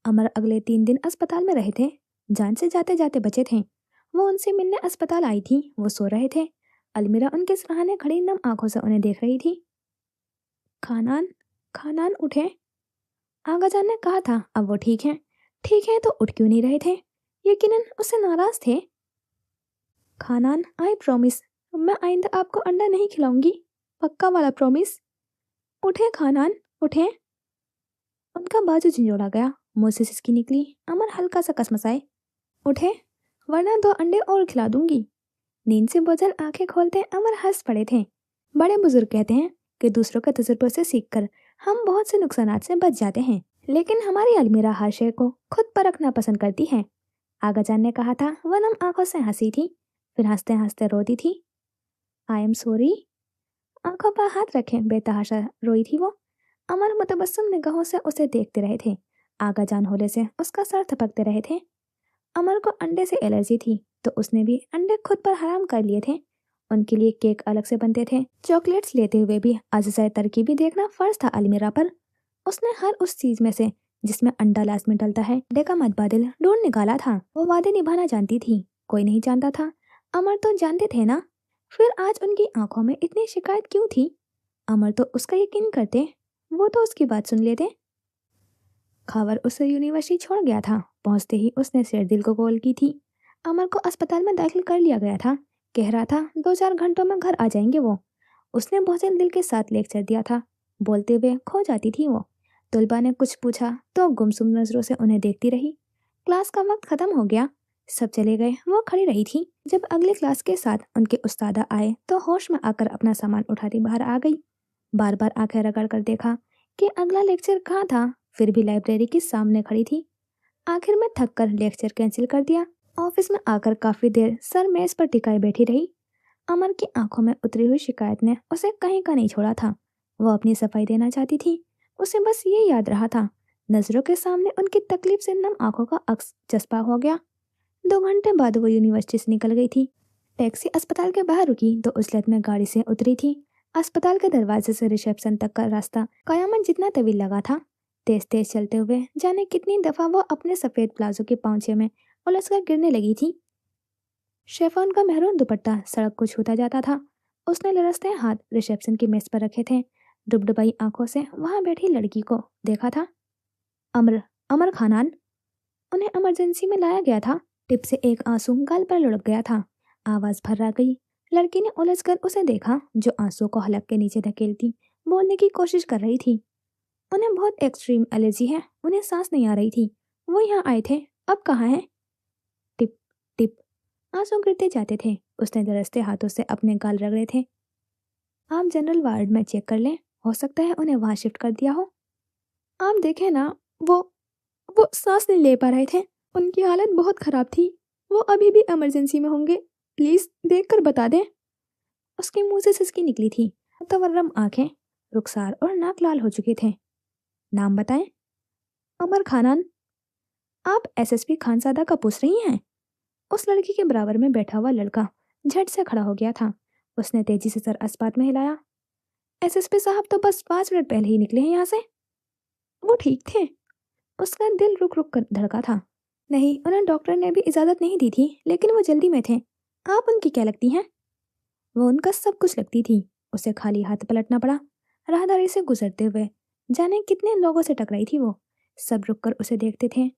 अमर अगले 3 दिन अस्पताल में रहे थे, जान से जाते जाते बचे थे। वो उनसे मिलने अस्पताल आई थी, वो सो रहे थे। अलमीरा उनके सराहने खड़ी नम आंखों से उन्हें देख रही थी। खानान, खानान उठे, आगा जान ने कहा था। अब वो ठीक है तो उठ क्यों नहीं रहे थे? यकीनन उससे नाराज थे। खानान, आई प्रॉमिस, मैं आइंदा आपको अंडा नहीं खिलाऊंगी, पक्का वाला प्रॉमिस। उठे खानान, उठे। उनका बाजू झंझोड़ा गया, मुंह से सिसकी निकली। अमर हल्का सा कसमसाए, उठे वरना 2 अंडे और खिला दूंगी। नींद से बोझल आंखें खोलते अमर हंस पड़े थे। बड़े बुजुर्ग कहते हैं कि दूसरों के तजुर्बे से सीखकर हम बहुत से नुकसानात से बच जाते हैं, लेकिन हमारी अलमीरा हर शय को खुद परखना पसंद करती है। आगाजान ने कहा था। वह नम आंखों से हंसी थी, फिर हंसते हंसते रोती थी। I am sorry. आंखों पर हाथ रखे बेतहाशा रोई थी वो। अमर मुतबस्सम निगाहों से उसे देखते रहे थे। आगाजान होले से उसका सर थपकते रहे थे। अमर को अंडे से एलर्जी थी, तो उसने भी अंडे खुद पर हराम कर लिए थे। उनके लिए केक अलग से बनते थे। चॉकलेट्स लेते हुए भी अज़ीज़ाए तरकीबी देखना फर्ज था अलमीरा पर। उसने हर उस चीज में से जिसमें अंडा लाजमी डलता है, अंडे का मदबादिल ढूंढ निकाला था। वो वादे निभाना जानती थी, कोई नहीं जानता था। अमर तो जानते थे ना, फिर आज उनकी आंखों में इतनी शिकायत क्यों थी? अमर तो उसका यकीन करते, वो तो उसकी बात सुन लेते। खबर उसे यूनिवर्सिटी छोड़ गया था। पहुंचते ही उसने शेरदिल को कॉल की थी। अमर को अस्पताल में दाखिल कर लिया गया था। कह रहा था 2-4 घंटों में घर आ जाएंगे वो। उसने बहुत दिल के साथ लेक्चर दिया था। बोलते हुए खो जाती थी वो। तुलबा ने कुछ पूछा तो गुमसुम नजरों से उन्हें देखती रही। क्लास का वक्त खत्म हो गया, सब चले गए, वो खड़ी रही थी। जब अगले क्लास के साथ उनके उस्तादा आए तो होश में आकर अपना सामान उठाती बाहर आ गई। बार बार आंखें रगड़ कर देखा कि अगला लेक्चर कहाँ था, फिर भी लाइब्रेरी के सामने खड़ी थी। आखिर में थक कर लेक्चर कैंसिल कर दिया। ऑफिस में आकर काफी देर सर मेज पर टिकाई बैठी रही। अमर की आंखों में उतरी हुई शिकायत ने उसे कहीं का नहीं छोड़ा था। वो अपनी सफाई देना चाहती थी। उसे बस ये याद रहा था। नजरों के सामने उनकी तकलीफ से नम आंखों का अक्स चस्पा हो गया। 2 घंटे बाद वो यूनिवर्सिटी से निकल गई थी। टैक्सी अस्पताल के बाहर रुकी तो उजलत में गाड़ी से उतरी थी। अस्पताल के दरवाजे से रिसेप्शन तक का रास्ता कयामत जितना तवील लगा था। तेज तेज चलते हुए जाने कितनी दफा वो अपने सफेद प्लाजो के पांचे में उलझ कर गिरने लगी थी। शेफॉन का मेहरून दुपट्टा सड़क को छूता जाता था। उसने लरसते हाथ रिसेप्शन की मेज पर रखे थे। डुबडुबाई आंखों से वहां बैठी लड़की को देखा था। अमर, अमर खानान। उन्हें इमरजेंसी में लाया गया था। टिप से एक आंसू गाल पर लुढ़क गया था। आवाज भर्रा गई। लड़की ने उलझकर उसे देखा, जो आंसू को हलक के नीचे धकेलती बोलने की कोशिश कर रही थी। उन्हें बहुत एक्सट्रीम एलर्जी है, उन्हें सांस नहीं आ रही थी। वो यहाँ आए थे, अब कहाँ है? टिप टिप आंसू गिरते जाते थे। उसने दरसते हाथों से अपने गाल रगड़े थे। आप जनरल वार्ड में चेक कर लें, हो सकता है उन्हें वहां शिफ्ट कर दिया हो। आप देखें ना, वो वो सांस नहीं ले पा रहे थे, उनकी हालत बहुत खराब थी। वो अभी भी इमरजेंसी में होंगे, प्लीज देख कर बता दें। उसके मुंह से सिसकी निकली थी। तवर्रम आंखें, रुखसार और नाक लाल हो चुके थे। नाम बताएं। अमर खानान। आप एसएसपी खानसादा का पूछ रही हैं? उस लड़की के बराबर में बैठा हुआ लड़का झट से खड़ा हो गया था। उसने तेजी से सर अस्पात में हिलाया। एसएसपी साहब तो बस 5 मिनट पहले ही निकले हैं यहाँ से। वो ठीक थे? उसका दिल रुक रुक कर धड़का था। नहीं, उन्हें डॉक्टर ने भी इजाजत नहीं दी थी, लेकिन वो जल्दी में थे। आप उनकी क्या लगती हैं? वो उनका सब कुछ लगती थी। उसे खाली हाथ पलटना पड़ा। राहदारी से गुजरते हुए जाने कितने लोगों से टकराई थी वो। सब रुककर उसे देखते थे।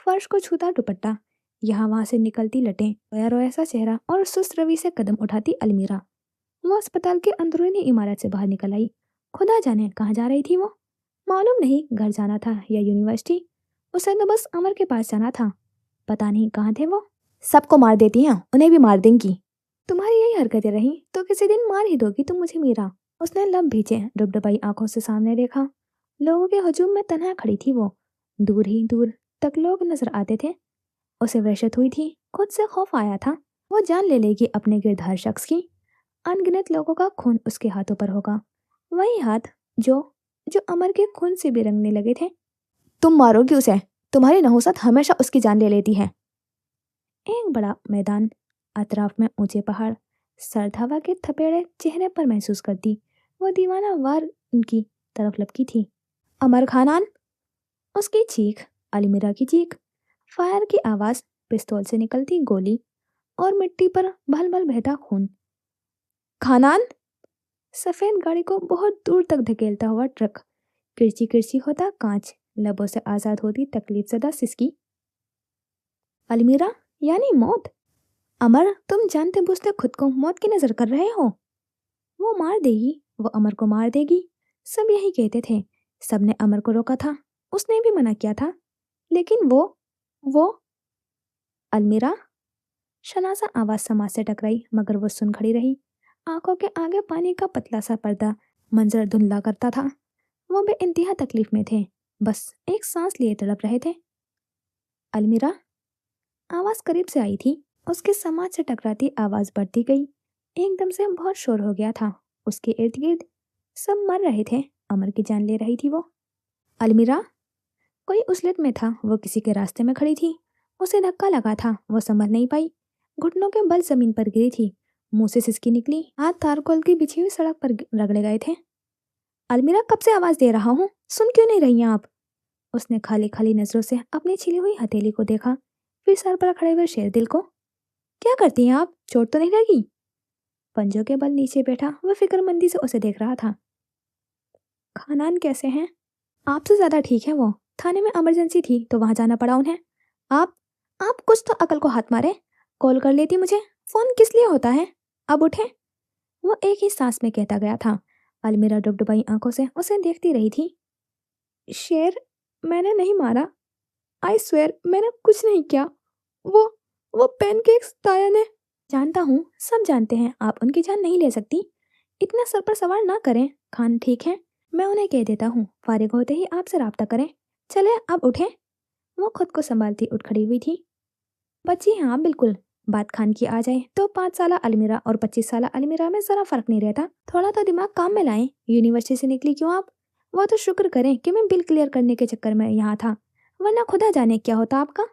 फर्श को छूता दुपट्टा, यहाँ वहां से निकलती लटें, रोया रोया सा चेहरा और सुस्त रवि से कदम उठाती अलमीरा। वो अस्पताल के अंदरूनी इमारत से बाहर निकल आई। खुदा जाने कहाँ जा रही थी वो। मालूम नहीं घर जाना था या यूनिवर्सिटी। उसे तो बस अमर के पास जाना था। पता नहीं कहाँ थे वो। सबको मार देती हैं, उन्हें भी मार देंगी। तुम्हारी यही हरकतें रही तो किसी दिन मार ही दोगी तुम मुझे मीरा। उसने लब भींचे डुबडुबाई आंखों से सामने देखा। लोगों के हजूम में तन्हा खड़ी थी वो। दूर ही दूर तक लोग नजर आते थे। उसे वहशत हुई थी, खुद से खौफ आया था। वो जान ले लेगी अपने गिरधार शख्स की। अनगिनत लोगों का खून उसके हाथों पर होगा, वही हाथ जो जो अमर के खून से भी रंगने लगे थे। तुम मारोगी उसे, तुम्हारी नहुसत हमेशा उसकी जान ले लेती है। एक बड़ा मैदान, अतराफ में ऊंचे पहाड़, सर्द हवा के थपेड़े चेहरे पर महसूस करती, वो दीवाना वार उनकी तरफ लपकी थी। अमर खानान, उसकी चीख, अलमीरा की चीख, फायर की आवाज, पिस्तौल से निकलती गोली और मिट्टी पर भल भल बहता खून। खानान, सफेद गाड़ी को बहुत दूर तक धकेलता हुआ ट्रक, किरची किरची होता कांच, लबों से आजाद होती तकलीफ ज़दा सिसकी। अलमीरा, यानी मौत। अमर, तुम जानते बूझते खुद को मौत की नजर कर रहे हो। वो मार देगी, वो अमर को मार देगी, सब यही कहते थे। सबने अमर को रोका था, उसने भी मना किया था, लेकिन वो अलमीरा। शनासा आवाज समाज से टकराई, मगर वो सुन खड़ी रही। आंखों के आगे पानी का पतला सा पर्दा मंजर धुंधला करता था। वो बेइंतहा तकलीफ में थे, बस एक सांस लिए तड़प रहे थे। अलमीरा, आवाज करीब से आई थी। उसके समाज से टकराती आवाज बढ़ती गई। एकदम से बहुत शोर हो गया था। उसके इर्द गिर्द सब मर रहे थे। अमर की जान ले रही थी वो। अलमीरा, कोई उसलत में था, वो किसी के रास्ते में खड़ी थी। उसे धक्का लगा था, वो संभल नहीं पाई, घुटनों के बल जमीन पर गिरी थी। मुंह से सिसकी निकली, हाथ तारकोल की बिछी हुई सड़क पर रगड़े गए थे। अलमीरा, कब से आवाज दे रहा हूँ, सुन क्यों नहीं रही हैं आप? उसने खाली खाली नजरों से अपनी छिली हुई हथेली को देखा, फिर सर पर खड़े हुए शेर दिल को। क्या करती हैं आप, चोट तो नहीं लगी? पंजों के बल नीचे बैठा वह फिक्रमंदी से उसे देख रहा था। खानान कैसे हैं? आपसे ज्यादा ठीक है वो। थाने में इमरजेंसी थी तो वहां जाना पड़ा उन्हें। आप आप कुछ तो अकल को हाथ मारे, कॉल कर लेती मुझे, फोन किस लिए होता है? अब उठे। वो एक ही सांस में कहता गया था। अलमीरा डुबडुबाई आंखों से उसे देखती रही थी। शेर, मैंने नहीं मारा, आई स्वेयर मैंने कुछ नहीं किया। वो वो पैनकेक्स ताया ने। जानता हूँ, सब जानते हैं आप उनकी जान नहीं ले सकती। इतना सर पर सवार ना करें। खान ठीक है, मैं उन्हें कह देता हूँ, फारिग होते ही आपसे राब्ता करें। चले अब उठें। वो खुद को संभालती उठ खड़ी हुई थी। बच्ची, हाँ बिल्कुल। बात खान की आ जाए तो 5 साल अलमीरा और 25 साल अलमीरा में जरा फर्क नहीं रहता। थोड़ा तो दिमाग काम में लाएं। यूनिवर्सिटी से निकली क्यों आप? वो तो शुक्र करें कि मैं बिल क्लियर करने के चक्कर में यहाँ था, वरना खुदा जाने क्या होता आपका।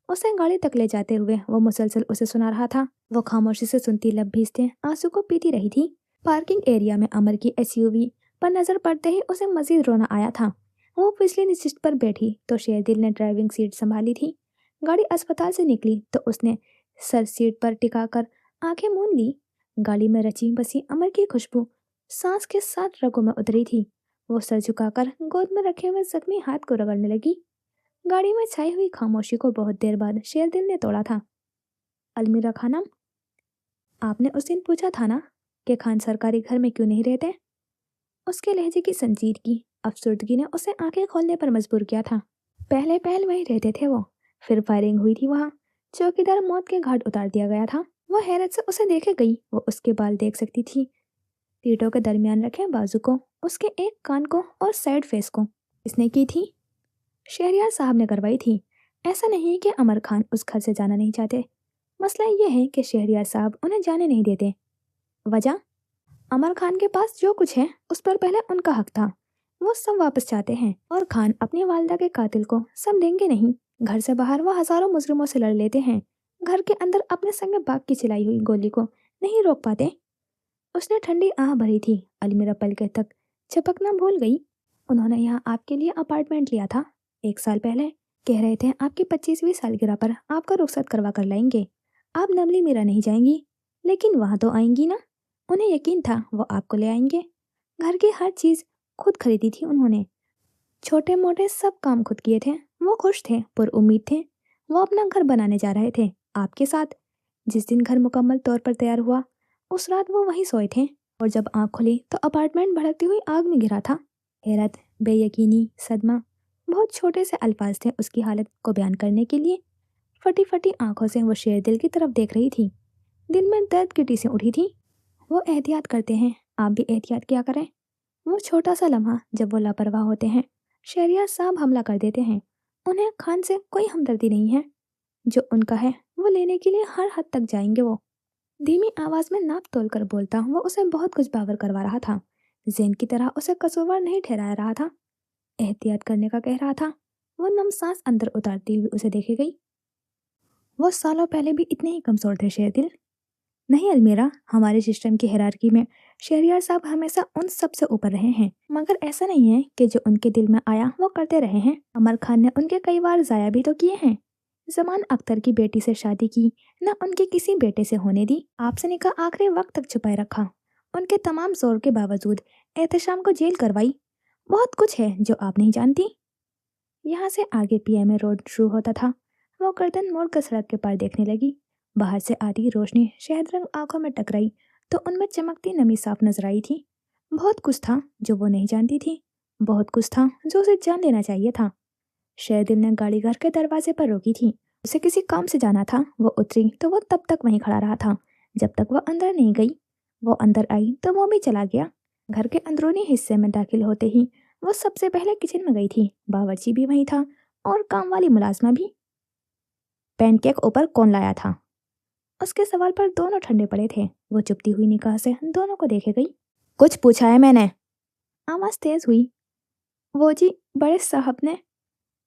उसे गाड़ी तक ले जाते हुए वो मुसलसल उसे सुना रहा था। वो खामोशी से सुनती, लब भीजते आंसू को पीती रही थी। पार्किंग एरिया में अमर की एसयूवी पर नजर पड़ते ही उसे मजीद रोना आया था। वो पिछली सीट पर बैठी तो शेरदिल ने ड्राइविंग सीट संभाली थी। गाड़ी अस्पताल से निकली तो उसने सर सीट पर टिकाकर आंखें मूंद ली। गाड़ी में रची बसी अमर की खुशबू सांस के साथ रगों में उतरी थी। वो सर झुकाकर गोद में रखे हुए जख्मी हाथ को रगड़ने लगी। गाड़ी में छाई हुई खामोशी को बहुत देर बाद शेरदिल ने तोड़ा था। अलमीरा खानम, आपने उस दिन पूछा था ना कि खान सरकारी घर में क्यों नहीं रहते? उसके लहजे की संजीदगी, अफसुर्दगी ने उसे आंखें खोलने पर मजबूर किया था। पहले पहल वहीं रहते थे वो, फिर फायरिंग हुई थी वहां, चौकीदार मौत के घाट उतार दिया गया था। वो हैरत से उसे देखे गई। वो उसके बाल देख सकती थी, पीठों के दरमियान रखे बाजू को, उसके एक कान को और साइड फेस को। इसने की थी, शहरियार साहब ने करवाई थी। ऐसा नहीं कि अमर खान उस घर से जाना नहीं चाहते, मसला यह है कि शहरियार साहब उन्हें जाने नहीं देते। वजह, अमर खान के पास जो कुछ है उस पर पहले उनका हक था, वो सब वापस चाहते हैं। और खान अपनी वालदा के कातिल को सब देंगे नहीं। घर से बाहर वो हजारों मुजरिमों से लड़ लेते हैं, घर के अंदर अपने संग बाग की चलाई हुई गोली को नहीं रोक पाते। उसने ठंडी आह भरी थी। अलमीरा पलके तक झपकना भूल गई। उन्होंने यहाँ आपके लिए अपार्टमेंट लिया था 1 साल पहले। कह रहे थे आपकी 25वीं सालगिरह पर आपका रुखसत करवा कर लाएंगे। आप नमली मीरा नहीं जाएंगी, लेकिन वहां तो आएंगी ना। उन्हें यकीन था वो आपको ले आएंगे। घर की हर चीज खुद खरीदी थी उन्होंने, छोटे मोटे सब काम खुद किए थे। वो खुश थे, पुरउम्मीद थे। वो अपना घर बनाने जा रहे थे आपके साथ। जिस दिन घर मुकम्मल तौर पर तैयार हुआ, उस रात वो वहीं सोए थे, और जब आंख खुली तो अपार्टमेंट भड़कती हुई आग में घिरा था। हैरत, बेयकीनी, सदमा, बहुत छोटे से अल्फाज थे उसकी हालत को बयान करने के लिए। फटी फटी आंखों से वो शेरदिल की तरफ देख रही थी। दिल में दर्द की टीसें उठी थी। वो एहतियात करते हैं, आप भी एहतियात किया करें। वो छोटा सा लम्हा जब वो लापरवाह होते हैं, शहरियार साहब हमला कर देते हैं। उन्हें खान से कोई हमदर्दी नहीं है। जो उनका है वो लेने के लिए हर हद तक जाएंगे वो। धीमी आवाज में नाप तोल कर बोलता वो उसे बहुत कुछ बावर करवा रहा था। जैन की तरह उसे कसूरवार नहीं ठहरा रहा था, एहतियात करने का कह रहा था। वो नम सांस अंदर उतारती हुई उसे देखे गई। वो सालों पहले भी इतने ही कमजोर थे शेरदिल। नहीं अलमीरा, हमारे सिस्टम की हिरारकी में शहरियार साहब हमेशा उन सबसे ऊपर रहे हैं, मगर ऐसा नहीं है कि जो उनके दिल में आया वो करते रहे हैं। अमर खान ने उनके कई बार जाया भी तो किए हैं। जमान अख्तर की बेटी से शादी की, न उनके किसी बेटे से होने दी, आपसे निकाह आखिरी वक्त तक छुपाए रखा, उनके तमाम जोर के बावजूद एहतशाम को जेल करवाई। बहुत कुछ है जो आप नहीं जानती। यहाँ से आगे पीएमए रोड शुरू होता था। वो गर्दन मोड़ कर सड़क के पार देखने लगी। बाहर से आती रोशनी शहद रंग आंखों में टकराई तो उनमें चमकती नमी साफ नजर आई थी। बहुत कुछ था जो वो नहीं जानती थी, बहुत कुछ था जो उसे जान लेना चाहिए था। शहदिल ने गाड़ी घर के दरवाजे पर रोकी थी। उसे किसी काम से जाना था। वो उतरी तो वो तब तक वहीं खड़ा रहा था जब तक वो अंदर नहीं गई। वो अंदर आई तो वो भी चला गया। घर के अंदरूनी हिस्से में दाखिल होते ही वो सबसे पहले किचन में गई थी। बावर्ची भी वहीं था और काम वाली मुलाजमा भी। पैनकेक ऊपर कौन लाया था? उसके सवाल पर दोनों ठंडे पड़े थे। वो चुपती हुई निगाह से दोनों को देखे गई। कुछ पूछा है मैंने? आवाज तेज हुई। वो जी, बड़े साहब ने।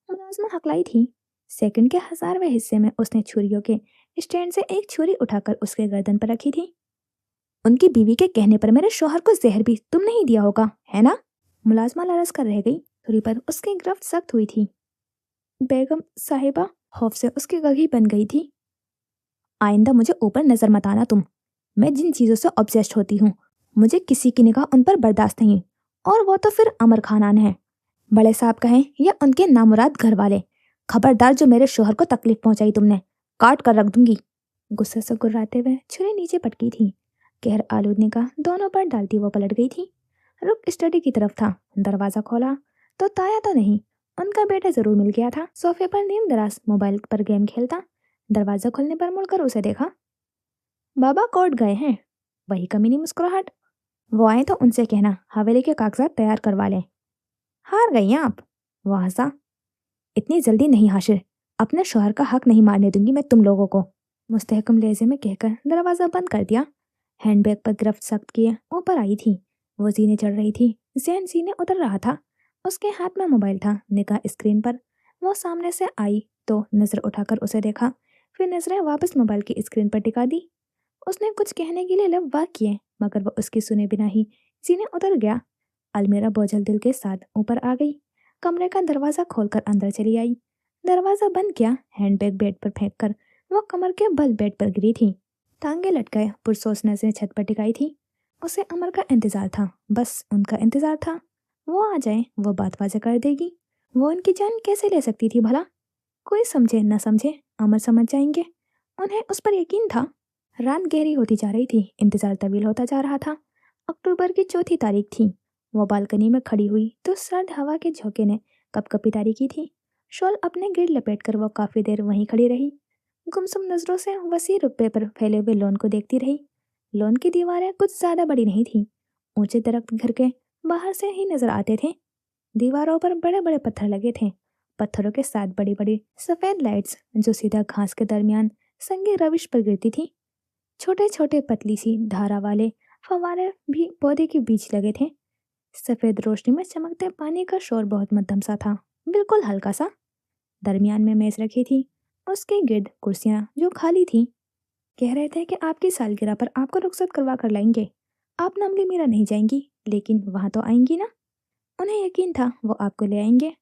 मुलाजमा हकलाई थी। सेकंड के 1000वें हिस्से में उसने छुरियों के स्टैंड से एक छुरी उठाकर उसके गर्दन पर रखी थी। उनकी बीवी के कहने पर मेरे शौहर को जहर भी तुम नहीं दिया होगा, है ना? मुलाजमा लरस कर रह गई। छुरी पर उसकी गिरफ्त सख्त हुई थी। बेगम साहिबा, खौफ से उसकी गगी बन गई थी। आइंदा मुझे ऊपर नजर मत आना तुम। मैं जिन चीजों से ऑब्सेस्ड होती हूँ, मुझे किसी की निगाह उन पर बर्दाश्त नहीं। और वो तो फिर अमर खानान है, बड़े साहब कहें या उनके नामुराद घर वाले। खबरदार, जो मेरे शोहर को तकलीफ पहुंचाई तुमने, काट कर रख दूंगी। गुस्से से गुर्राते हुए छुरी नीचे पटकी थी। कहर आलूद निगाह दोनों पर डालती वो पलट गई थी। रुक स्टडी की तरफ था। दरवाजा खोला तो ताया तो नहीं, उनका बेटा जरूर मिल गया था। सोफे पर नीम दराज मोबाइल पर गेम खेलता। दरवाजा खुलने पर मुड़कर उसे देखा। बाबा कोर्ट गए हैं। वही कमीनी मुस्कुराहट। वो आए तो उनसे कहना हवेली के कागजात तैयार करवा लें। हार गई हैं आप? वो हंसा। इतनी जल्दी नहीं हाशिर, अपने शौहर का हक नहीं मारने दूंगी मैं तुम लोगों को। मुस्तहकम लहजे में कहकर दरवाजा बंद कर दिया। हैंडबैग पर गिरफ्त सख्त किए ऊपर आई थी। वो जीने चढ़ रही थी। जैन सीने उतर रहा था। उसके हाथ में मोबाइल था, निगाह स्क्रीन पर। वो सामने से आई तो नजर उठाकर उसे देखा, फिर नजरें वापस मोबाइल की स्क्रीन पर टिका दी। उसने कुछ कहने के लिए लब वाक किए, मगर वो उसकी सुने बिना ही सीने उतर गया। अलमीरा बोझल दिल के साथ ऊपर आ गई। कमरे का दरवाजा खोलकर अंदर चली आई। दरवाजा बंद किया। हैंडबैग बेड पर फेंक कर वो कमर के बल बेड पर गिरी थी। टांगे लटकाए पुरसोस नजरें छत पर टिकाई थी। उसे अमर का इंतजार था, बस उनका इंतजार था। वो आ जाए, वो बात वाज़ेह कर देगी। वो उनकी जान कैसे ले सकती थी भला? कोई समझे न समझे, अमर समझ जाएंगे। उन्हें उस पर यकीन था। रात गहरी होती जा रही थी, इंतजार तवील होता जा रहा था। अक्टूबर की 4 तारीख थी। वो बालकनी में खड़ी हुई तो सर्द हवा के झोंके ने कपकपी तारी की थी। शॉल अपने गिर लपेट कर वो काफी देर वहीं खड़ी रही। गुमसुम नजरों से वसी रुपये पर फैले हुए लॉन को देखती रही। लॉन की दीवारें कुछ ज्यादा बड़ी नहीं थी। ऊंचे दरख्त घर के बाहर से ही नजर आते थे। दीवारों पर बड़े बड़े पत्थर लगे थे। पत्थरों के साथ बड़ी बड़ी सफेद लाइट्स जो सीधा घास के दरमियान संगी रविश पर गिरती थी। छोटे छोटे पतली सी धारा वाले फव्वारे भी पौधे के बीच लगे थे। सफेद रोशनी में चमकते पानी का शोर बहुत मध्यम सा था, बिल्कुल हल्का सा। दरमियान में मेज रखी थी, उसके गिर्द कुर्सियां जो खाली थी। कह रहे थे कि आपकी सालगिरह पर आपको रुखसत करवा कर लाएंगे। आप नमली मीरा नहीं जाएंगी, लेकिन वहां तो आएंगी ना। उन्हें यकीन था वो आपको ले आएंगे।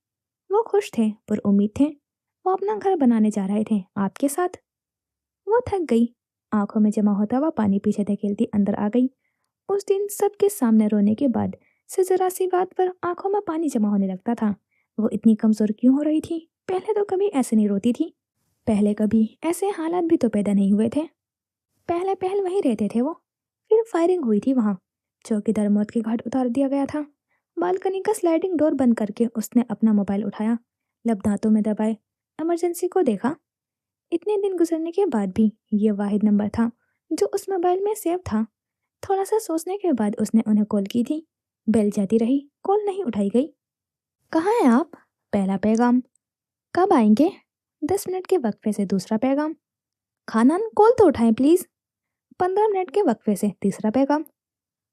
वो खुश थे, पर उम्मीद थे। वो अपना घर बनाने जा रहे थे आपके साथ। वो थक गई। आंखों में जमा होता हुआ पानी पीछे धकेलती अंदर आ गई। उस दिन सबके सामने रोने के बाद से जरा सी बात पर आंखों में पानी जमा होने लगता था। वो इतनी कमजोर क्यों हो रही थी? पहले तो कभी ऐसे नहीं रोती थी। पहले कभी ऐसे हालात भी तो पैदा नहीं हुए थे। पहले पहल वहीं रहते थे वो। फिर फायरिंग हुई थी वहां। चौकीदार मौत के घाट उतार दिया गया था। बालकनी का स्लाइडिंग डोर बंद करके उसने अपना मोबाइल उठाया, लब दांतों में दबाए इमरजेंसी को देखा। इतने दिन गुजरने के बाद भी ये वाहिद नंबर था जो उस मोबाइल में सेव था। थोड़ा सा सोचने के बाद उसने उन्हें कॉल की थी। बेल जाती रही, कॉल नहीं उठाई गई। कहाँ हैं आप? पहला पैगाम। कब आएंगे? 10 मिनट के वक्फे से दूसरा पैगाम। खानन, कॉल तो उठाएं प्लीज। 15 मिनट के वक्फे से तीसरा पैगाम।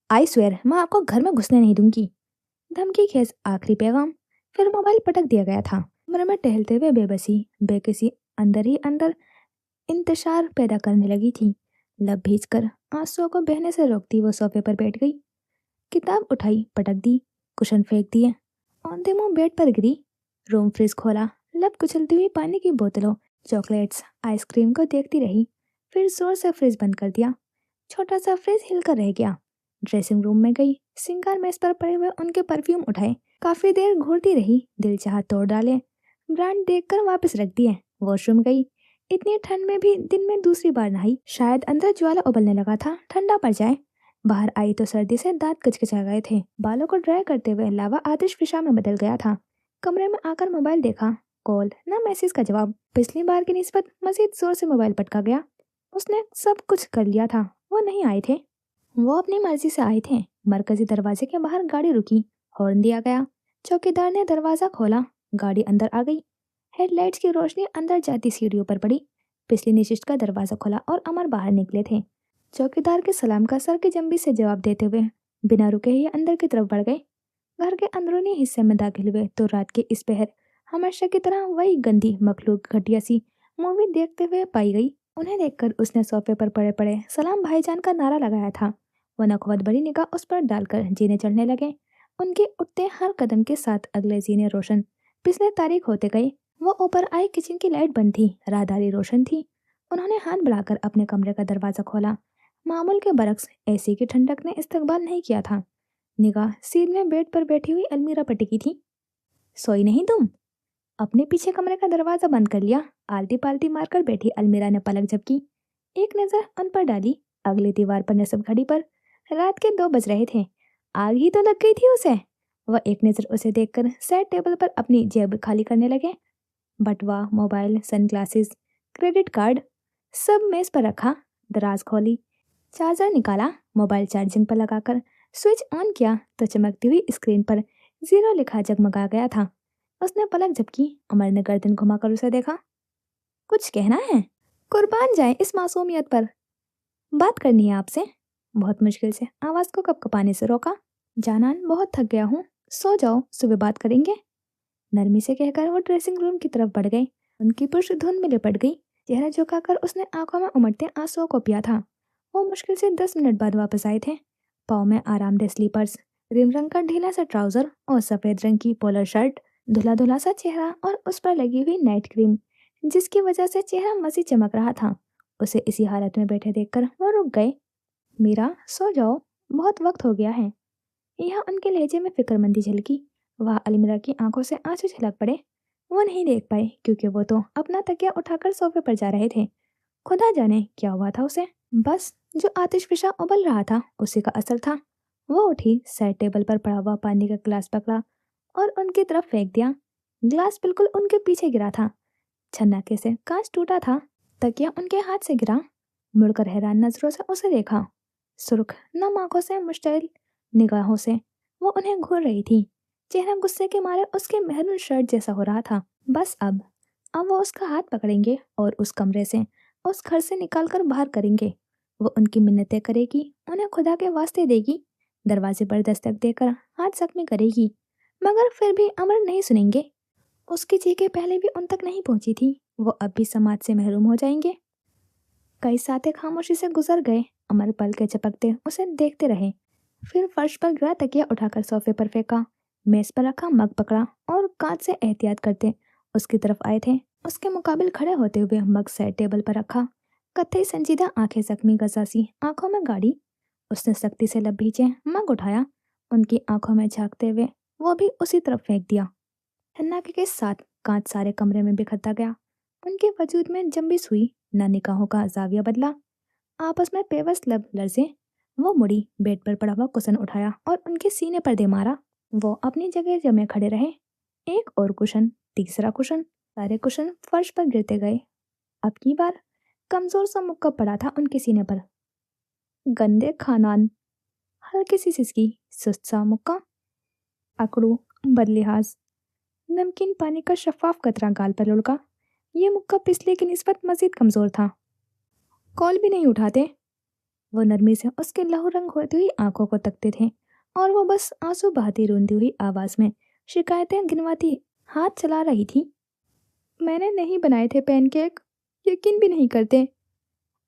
आई स्वेयर मैं आपको घर में घुसने नहीं दूंगी। धमकी खेज आखिरी पैगाम। फिर मोबाइल पटक दिया गया था। कमरे में टहलते हुए बेबसी बेकसी अंदर ही अंदर इंतशार पैदा करने लगी थी। लब भीज कर आंसुओं को बहने से रोकती वो सोफे पर बैठ गई। किताब उठाई, पटक दी, कुशन फेंक दिए, औंधे मुंह बेड पर गिरी। रूम फ्रिज खोला, लब कुचलती हुई पानी की बोतलों, चॉकलेट्स, आइसक्रीम को देखती रही। फिर जोर से फ्रिज बंद कर दिया। छोटा सा फ्रिज हिलकर रह गया। ड्रेसिंग रूम में गई, सिंगार मेज पर पड़े हुए उनके परफ्यूम उठाए। काफी देर घूरती रही, दिल चाहा तोड़ डाले, ब्रांड देखकर वापस रख दिए। वॉशरूम गई, इतनी ठंड में भी दिन में दूसरी बार नहाई। शायद अंदर ज्वाला उबलने लगा था, ठंडा पड़ जाए। बाहर आई तो सर्दी से दांत कचकचा गए थे। बालों को ड्राई करते हुए लावा आतिश फिशा में बदल गया था। कमरे में आकर मोबाइल देखा, कॉल ना मैसेज का जवाब। पिछली बार की निस्बत मजीद जोर से मोबाइल पटका गया। उसने सब कुछ कर लिया था, वो नहीं आए थे। वो अपनी मर्जी से आए थे। मरकजी दरवाजे के बाहर गाड़ी रुकी, हॉर्न दिया गया। चौकीदार ने दरवाजा खोला, गाड़ी अंदर आ गई। हेडलाइट्स की रोशनी अंदर जाती सीढ़ियों पर पड़ी। पिछली नशिस्त का दरवाजा खोला और अमर बाहर निकले थे। चौकीदार के सलाम का सर की जंबी से जवाब देते हुए बिना रुके ही अंदर की तरफ बढ़ गए। घर के अंदरूनी हिस्से में दाखिल हुए तो रात के इस पहर हमेशा की तरह वही गंदी मखलूक घटिया सी मूवी देखते हुए पाई गई। उन्हें देखकर उसने सोफे पर पड़े पड़े सलाम भाईजान का नारा लगाया था। वो नखवत बड़ी निगाह उस पर डालकर जीने चढ़ने लगे। उनके उठते हर कदम के साथ अगले जीने रोशन पिछले तारीख होते गए। वो ऊपर आई किचन की लाइट बंद थी, राहदारी रोशन थी। उन्होंने हाथ बढ़ाकर अपने कमरे का दरवाजा खोला। मामूल के बरक्स एसी की ठंडक ने इस्तकबाल नहीं किया था। निगाह सीध में बेड पर बैठी हुई अलमीरा पर टिकी थी। सोई नहीं तुम? अपने पीछे कमरे का दरवाजा बंद कर लिया। आलती पालती मारकर बैठी अलमीरा ने पलक झपकी, एक नजर उन पर डाली। अगली दीवार पर नसब घड़ी पर रात के 2 बज रहे थे। आग ही तो लग गई थी उसे। वह एक नजर उसे देखकर साइड टेबल पर अपनी जेब खाली करने लगे। बटवा, मोबाइल, सनग्लासेस, क्रेडिट कार्ड सब मेज पर रखा। दराज खोली, चार्जर निकाला, मोबाइल चार्जिंग पर लगाकर स्विच ऑन किया तो चमकती हुई स्क्रीन पर 0 लिखा जगमगा गया था। उसने पलक झपकी। अमर ने गर्दन घुमाकर उसे देखा। कुछ कहना है? कुर्बान जाए इस मासूमियत पर। बात करनी है आपसे। बहुत मुश्किल से आवाज को कपकपाने से रोका। जानान बहुत थक गया हूँ, सो जाओ, सुबह बात करेंगे। नरमी से कहकर वो ड्रेसिंग रूम की तरफ बढ़ गई। उनकी पुष्ट धुंध में लिपट गई। चेहरा झुकाकर उसने आंखों में उमड़ते आंसुओं को पिया था। वो मुश्किल से 10 मिनट बाद वापस आए थे। पाँव में आरामदेह स्लीपर्स, क्रीम रंग का ढीला सा ट्राउजर और सफेद रंग की पोलर शर्ट। धुला धुला सा चेहरा और उस पर लगी हुई नाइट क्रीम, जिसकी वजह से चेहरा मजीद चमक रहा था। उसे इसी हालत में बैठे देखकर वो रुक गए। मीरा, सो जाओ, बहुत वक्त हो गया है। यहाँ उनके लहजे में फिक्रमंदी झलकी। वह अलमीरा की आंखों से आंसू छलक पड़े। वो नहीं देख पाए क्योंकि वो तो अपना तकिया उठाकर सोफे पर जा रहे थे। खुदा जाने क्या हुआ था उसे। बस जो आतिश फिशा उबल रहा था उसी का असर था। वो उठी, साइड टेबल पर पड़ा हुआ पानी का गिलास पकड़ा और उनकी तरफ फेंक दिया। गिलास बिल्कुल उनके पीछे गिरा था। छन्नाके से कांच टूटा था। तकिया उनके हाथ से गिरा। मुड़कर हैरान नजरों से उसे देखा। सुर्ख नम आंखों से मुश्तिल निगाहों से वो उन्हें घूर रही थी। चेहरा गुस्से के मारे उसके मेहरून शर्ट जैसा हो रहा था। बस अब वो उसका हाथ पकड़ेंगे और उस कमरे से, उस घर से निकाल कर बाहर करेंगे। वो उनकी मिन्नतें करेगी, उन्हें खुदा के वास्ते देगी, दरवाजे पर दस्तक देकर हाथ जख्मी करेगी, मगर फिर भी अमर नहीं सुनेंगे। उसकी चीखें पहले भी उन तक नहीं पहुंची थी। वो अब भी समाज से महरूम हो जाएंगे। कई साथी खामोशी से गुजर गए। अमर पल के झपकते उसे देखते रहे। फिर फर्श पर गिरा तकिया उठाकर सोफे पर फेंका, मेज पर रखा मग पकड़ा और कांच से एहतियात करते उसकी तरफ आए थे। उसके मुकाबिल खड़े होते हुए मग साइड टेबल पर रखा। कत्थई संजीदा आंखें जख्मी गजासी आंखों में गाड़ी। उसने सख्ती से लब भींचे, मग उठाया, उनकी आंखों में झांकते हुए वो भी उसी तरफ फेंक दिया। ठन्नाके के साथ कांच सारे कमरे में बिखरता गया। उनके वजूद में जंबिस हुई, ना निगाहों का जाविया बदला। आपस में बेबस लब लर्जे। वो मुड़ी, बेड पर पड़ा हुआ कुशन उठाया और उनके सीने पर दे मारा। वो अपनी जगह जमे खड़े रहे। एक और कुशन, तीसरा कुशन, सारे कुशन फर्श पर गिरते गए। अब की बार कमजोर सा मुक्का पड़ा था उनके सीने पर। गंदे खानान, हल्की सी सिसकी, सुस्त सा मुक्का, अकड़ू, बदलिहाज, नमकीन पानी का शफाफ कतरा गाल पर लुढ़का। ये मुक्का पिछले की निस्बत मजीद कमजोर था। कॉल भी नहीं उठाते। वो नरमी से उसके लहू रंग होती हुई आंखों को तकते थे और वो बस आंसू बहाती रोती हुई आवाज में शिकायतें गिनवाती हाथ चला रही थी। मैंने नहीं बनाए थे पैनकेक, यकीन भी नहीं करते।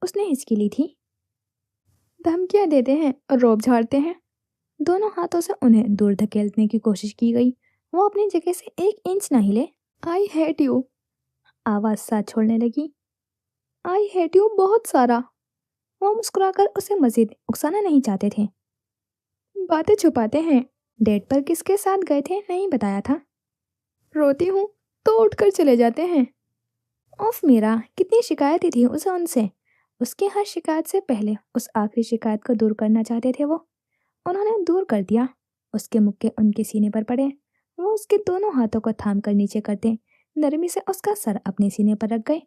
उसने हिचकी ली थी। धमकियां देते हैं और रोब झाड़ते हैं। दोनों हाथों से उन्हें दूर धकेलने की कोशिश की गई। वो अपनी जगह से 1 इंच न हिले। आई हेट यू, आवाज साथ छोड़ने लगी। आई हेट यू बहुत सारा। वो मुस्कुराकर उसे मजीद उकसाना नहीं चाहते थे। बातें छुपाते हैं। डेट पर किसके साथ गए थे नहीं बताया था। रोती हूँ तो उठकर चले जाते हैं। ओफ मीरा, कितनी शिकायतें थी उसे उनसे। उसकी हर शिकायत से पहले उस आखिरी शिकायत को दूर करना चाहते थे वो। उन्होंने दूर कर दिया। उसके मुक्के उनके सीने पर पड़े। वो उसके दोनों हाथों को थाम कर नीचे करते नरमी से उसका सर अपने सीने पर रख गए।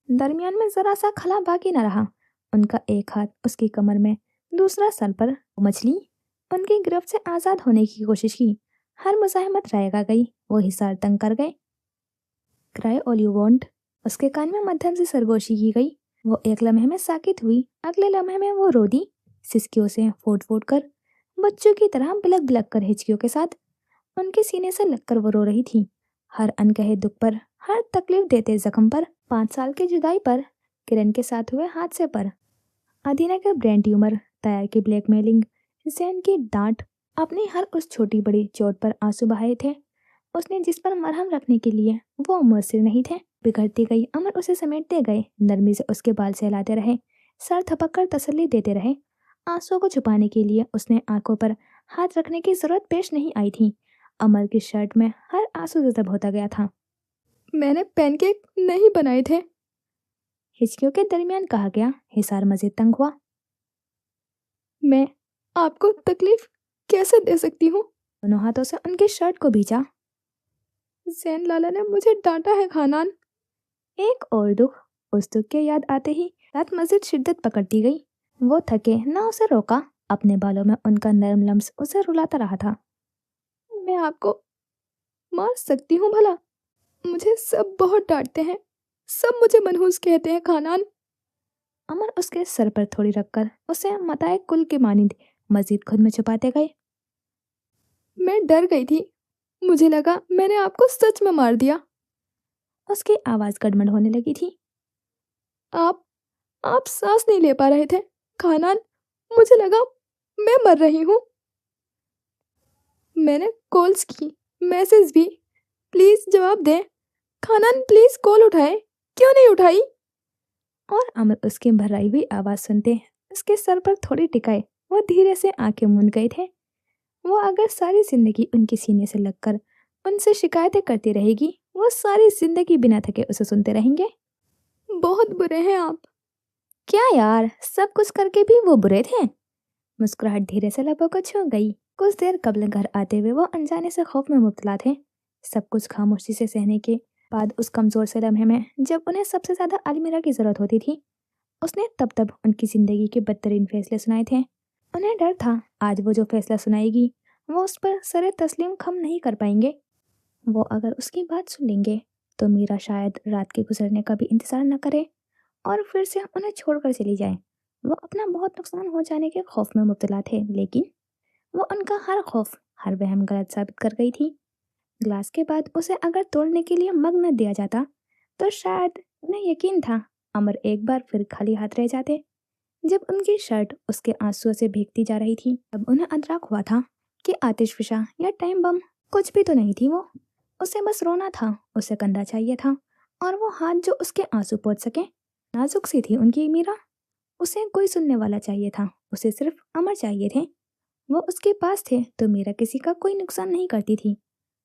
दरमियान में जरा सा खला बाकी न रहा। उनका एक हाथ उसकी कमर में, दूसरा सर पर। मछली उनकी गिरफ्त से आजाद होने की कोशिश की। हर मुजाहिमत रहेगा गई। वो हिसार तंग कर गए। क्राई ऑल यू वांट, उसके कान में मध्यम से सरगोशी की गई। वो एक लम्हे में साकित हुई, अगले लम्हे में वो रो दी, सिसकियों से फूट फूट कर, बच्चों की तरह बिलक बिलक कर हिचकियों के साथ। उनके सीने से लगकर वो रो रही थी, हर अनकहे दुख पर, हर तकलीफ देते जख्म पर, 5 साल की जुदाई पर, किरण के साथ हुए हादसे पर, अदीना का ब्रेन ट्यूमर, ताया की ब्लैकमेलिंग, जैन की डांट, अपनी हर उस छोटी बड़ी चोट पर आंसू बहाए थे उसने जिस पर मरहम रखने के लिए वो मुयस्सर नहीं थे। बिगड़ती गई अमर उसे समेटते गए, नरमी से उसके बाल सहलाते रहे, सर थपक कर तसल्ली देते रहे। आंसुओं को छुपाने के लिए उसने आंखों पर हाथ रखने की जरूरत पेश नहीं आई थी। अमर की शर्ट में हर आंसू जज़ब होता गया था। मैंने पैनकेक नहीं बनाए थे, हिचकियों के दरमियान कहा गया। हिसार मजीद तंग हुआ। मैं आपको तकलीफ कैसे दे सकती हूँ? दोनों हाथों से उनकी शर्ट को भींचा। जैन लाला ने मुझे डांटा है खानान। एक और दुख, उस दुख के याद आते ही रात मजीद शिद्दत पकड़ती गई। वो थके ना उसे रोका। अपने बालों में उनका नरम लम्स उसे रुलाता रहा था। मैं आपको मार सकती हूँ भला? मुझे सब बहुत डांटते हैं, सब मुझे मनहूस कहते हैं खानान। अमर उसके सर पर थोड़ी रखकर उसे मताए कुल के मानिंद मजीद खुद में छुपाते गए। मैं डर गई थी, मुझे लगा मैंने आपको सच में मार दिया। उसकी आवाज गड़बड़ होने लगी थी। आप सांस नहीं ले पा रहे थे खानान, मुझे लगा मैं मर रही हूँ। मैंने कॉल्स की, मैसेज भी। प्लीज जवाब दें खानान, प्लीज कॉल उठाएं, क्यों नहीं उठाई? और अमर उसकी भर्राई हुई आवाज सुनते उसके सर पर थोड़ी टिकाए वो धीरे से आंखें मूंद गए थे। वो अगर सारी जिंदगी उनके सीने से लगकर उनसे शिकायतें करती रहेगी, वो सारी जिंदगी बिना थके उसे सुनते रहेंगे। बहुत बुरे हैं आप। क्या यार, सब कुछ करके भी वो बुरे थे? मुस्कुराहट धीरे से लबों को छू गई। कुछ देर कबल घर आते हुए वो अनजाने से खौफ में मुब्तला थे। सब कुछ खामोशी से सहने के बाद उस कमजोर से लम्हे में जब उन्हें सबसे ज्यादा अलमीरा की जरूरत होती थी, उसने तब तब उनकी जिंदगी के बदतरीन फैसले सुनाए थे। उन्हें डर था आज वो जो फैसला सुनाएगी वो उस पर सरे तस्लीम खम नहीं कर पाएंगे। वो अगर उसकी बात सुन लेंगे तो मीरा शायद रात के गुजरने का भी इंतजार न करे और फिर से उन्हें छोड़कर चली जाए। वो अपना बहुत नुकसान हो जाने के खौफ में मुब्तला थे, लेकिन वो उनका हर खौफ, हर वहम गलत साबित कर गई थी। ग्लास के बाद उसे अगर तोड़ने के लिए मग न दिया जाता तो शायद उन्हें यकीन था अमर एक बार फिर खाली हाथ रह जाते। जब उनकी शर्ट उसके आंसुओं से भीगती जा रही थी तब उन्हें अदराक हुआ था कि आतिशफिशा या टाइम बम कुछ भी तो नहीं थी वो। उसे बस रोना था, उसे कंधा चाहिए था और वो हाथ जो उसके आंसू पोंछ सके। नाजुक सी थी उनकी मीरा, उसे कोई सुनने वाला चाहिए था, उसे सिर्फ अमर चाहिए थे। वो उसके पास थे तो मीरा किसी का कोई नुकसान नहीं करती थी,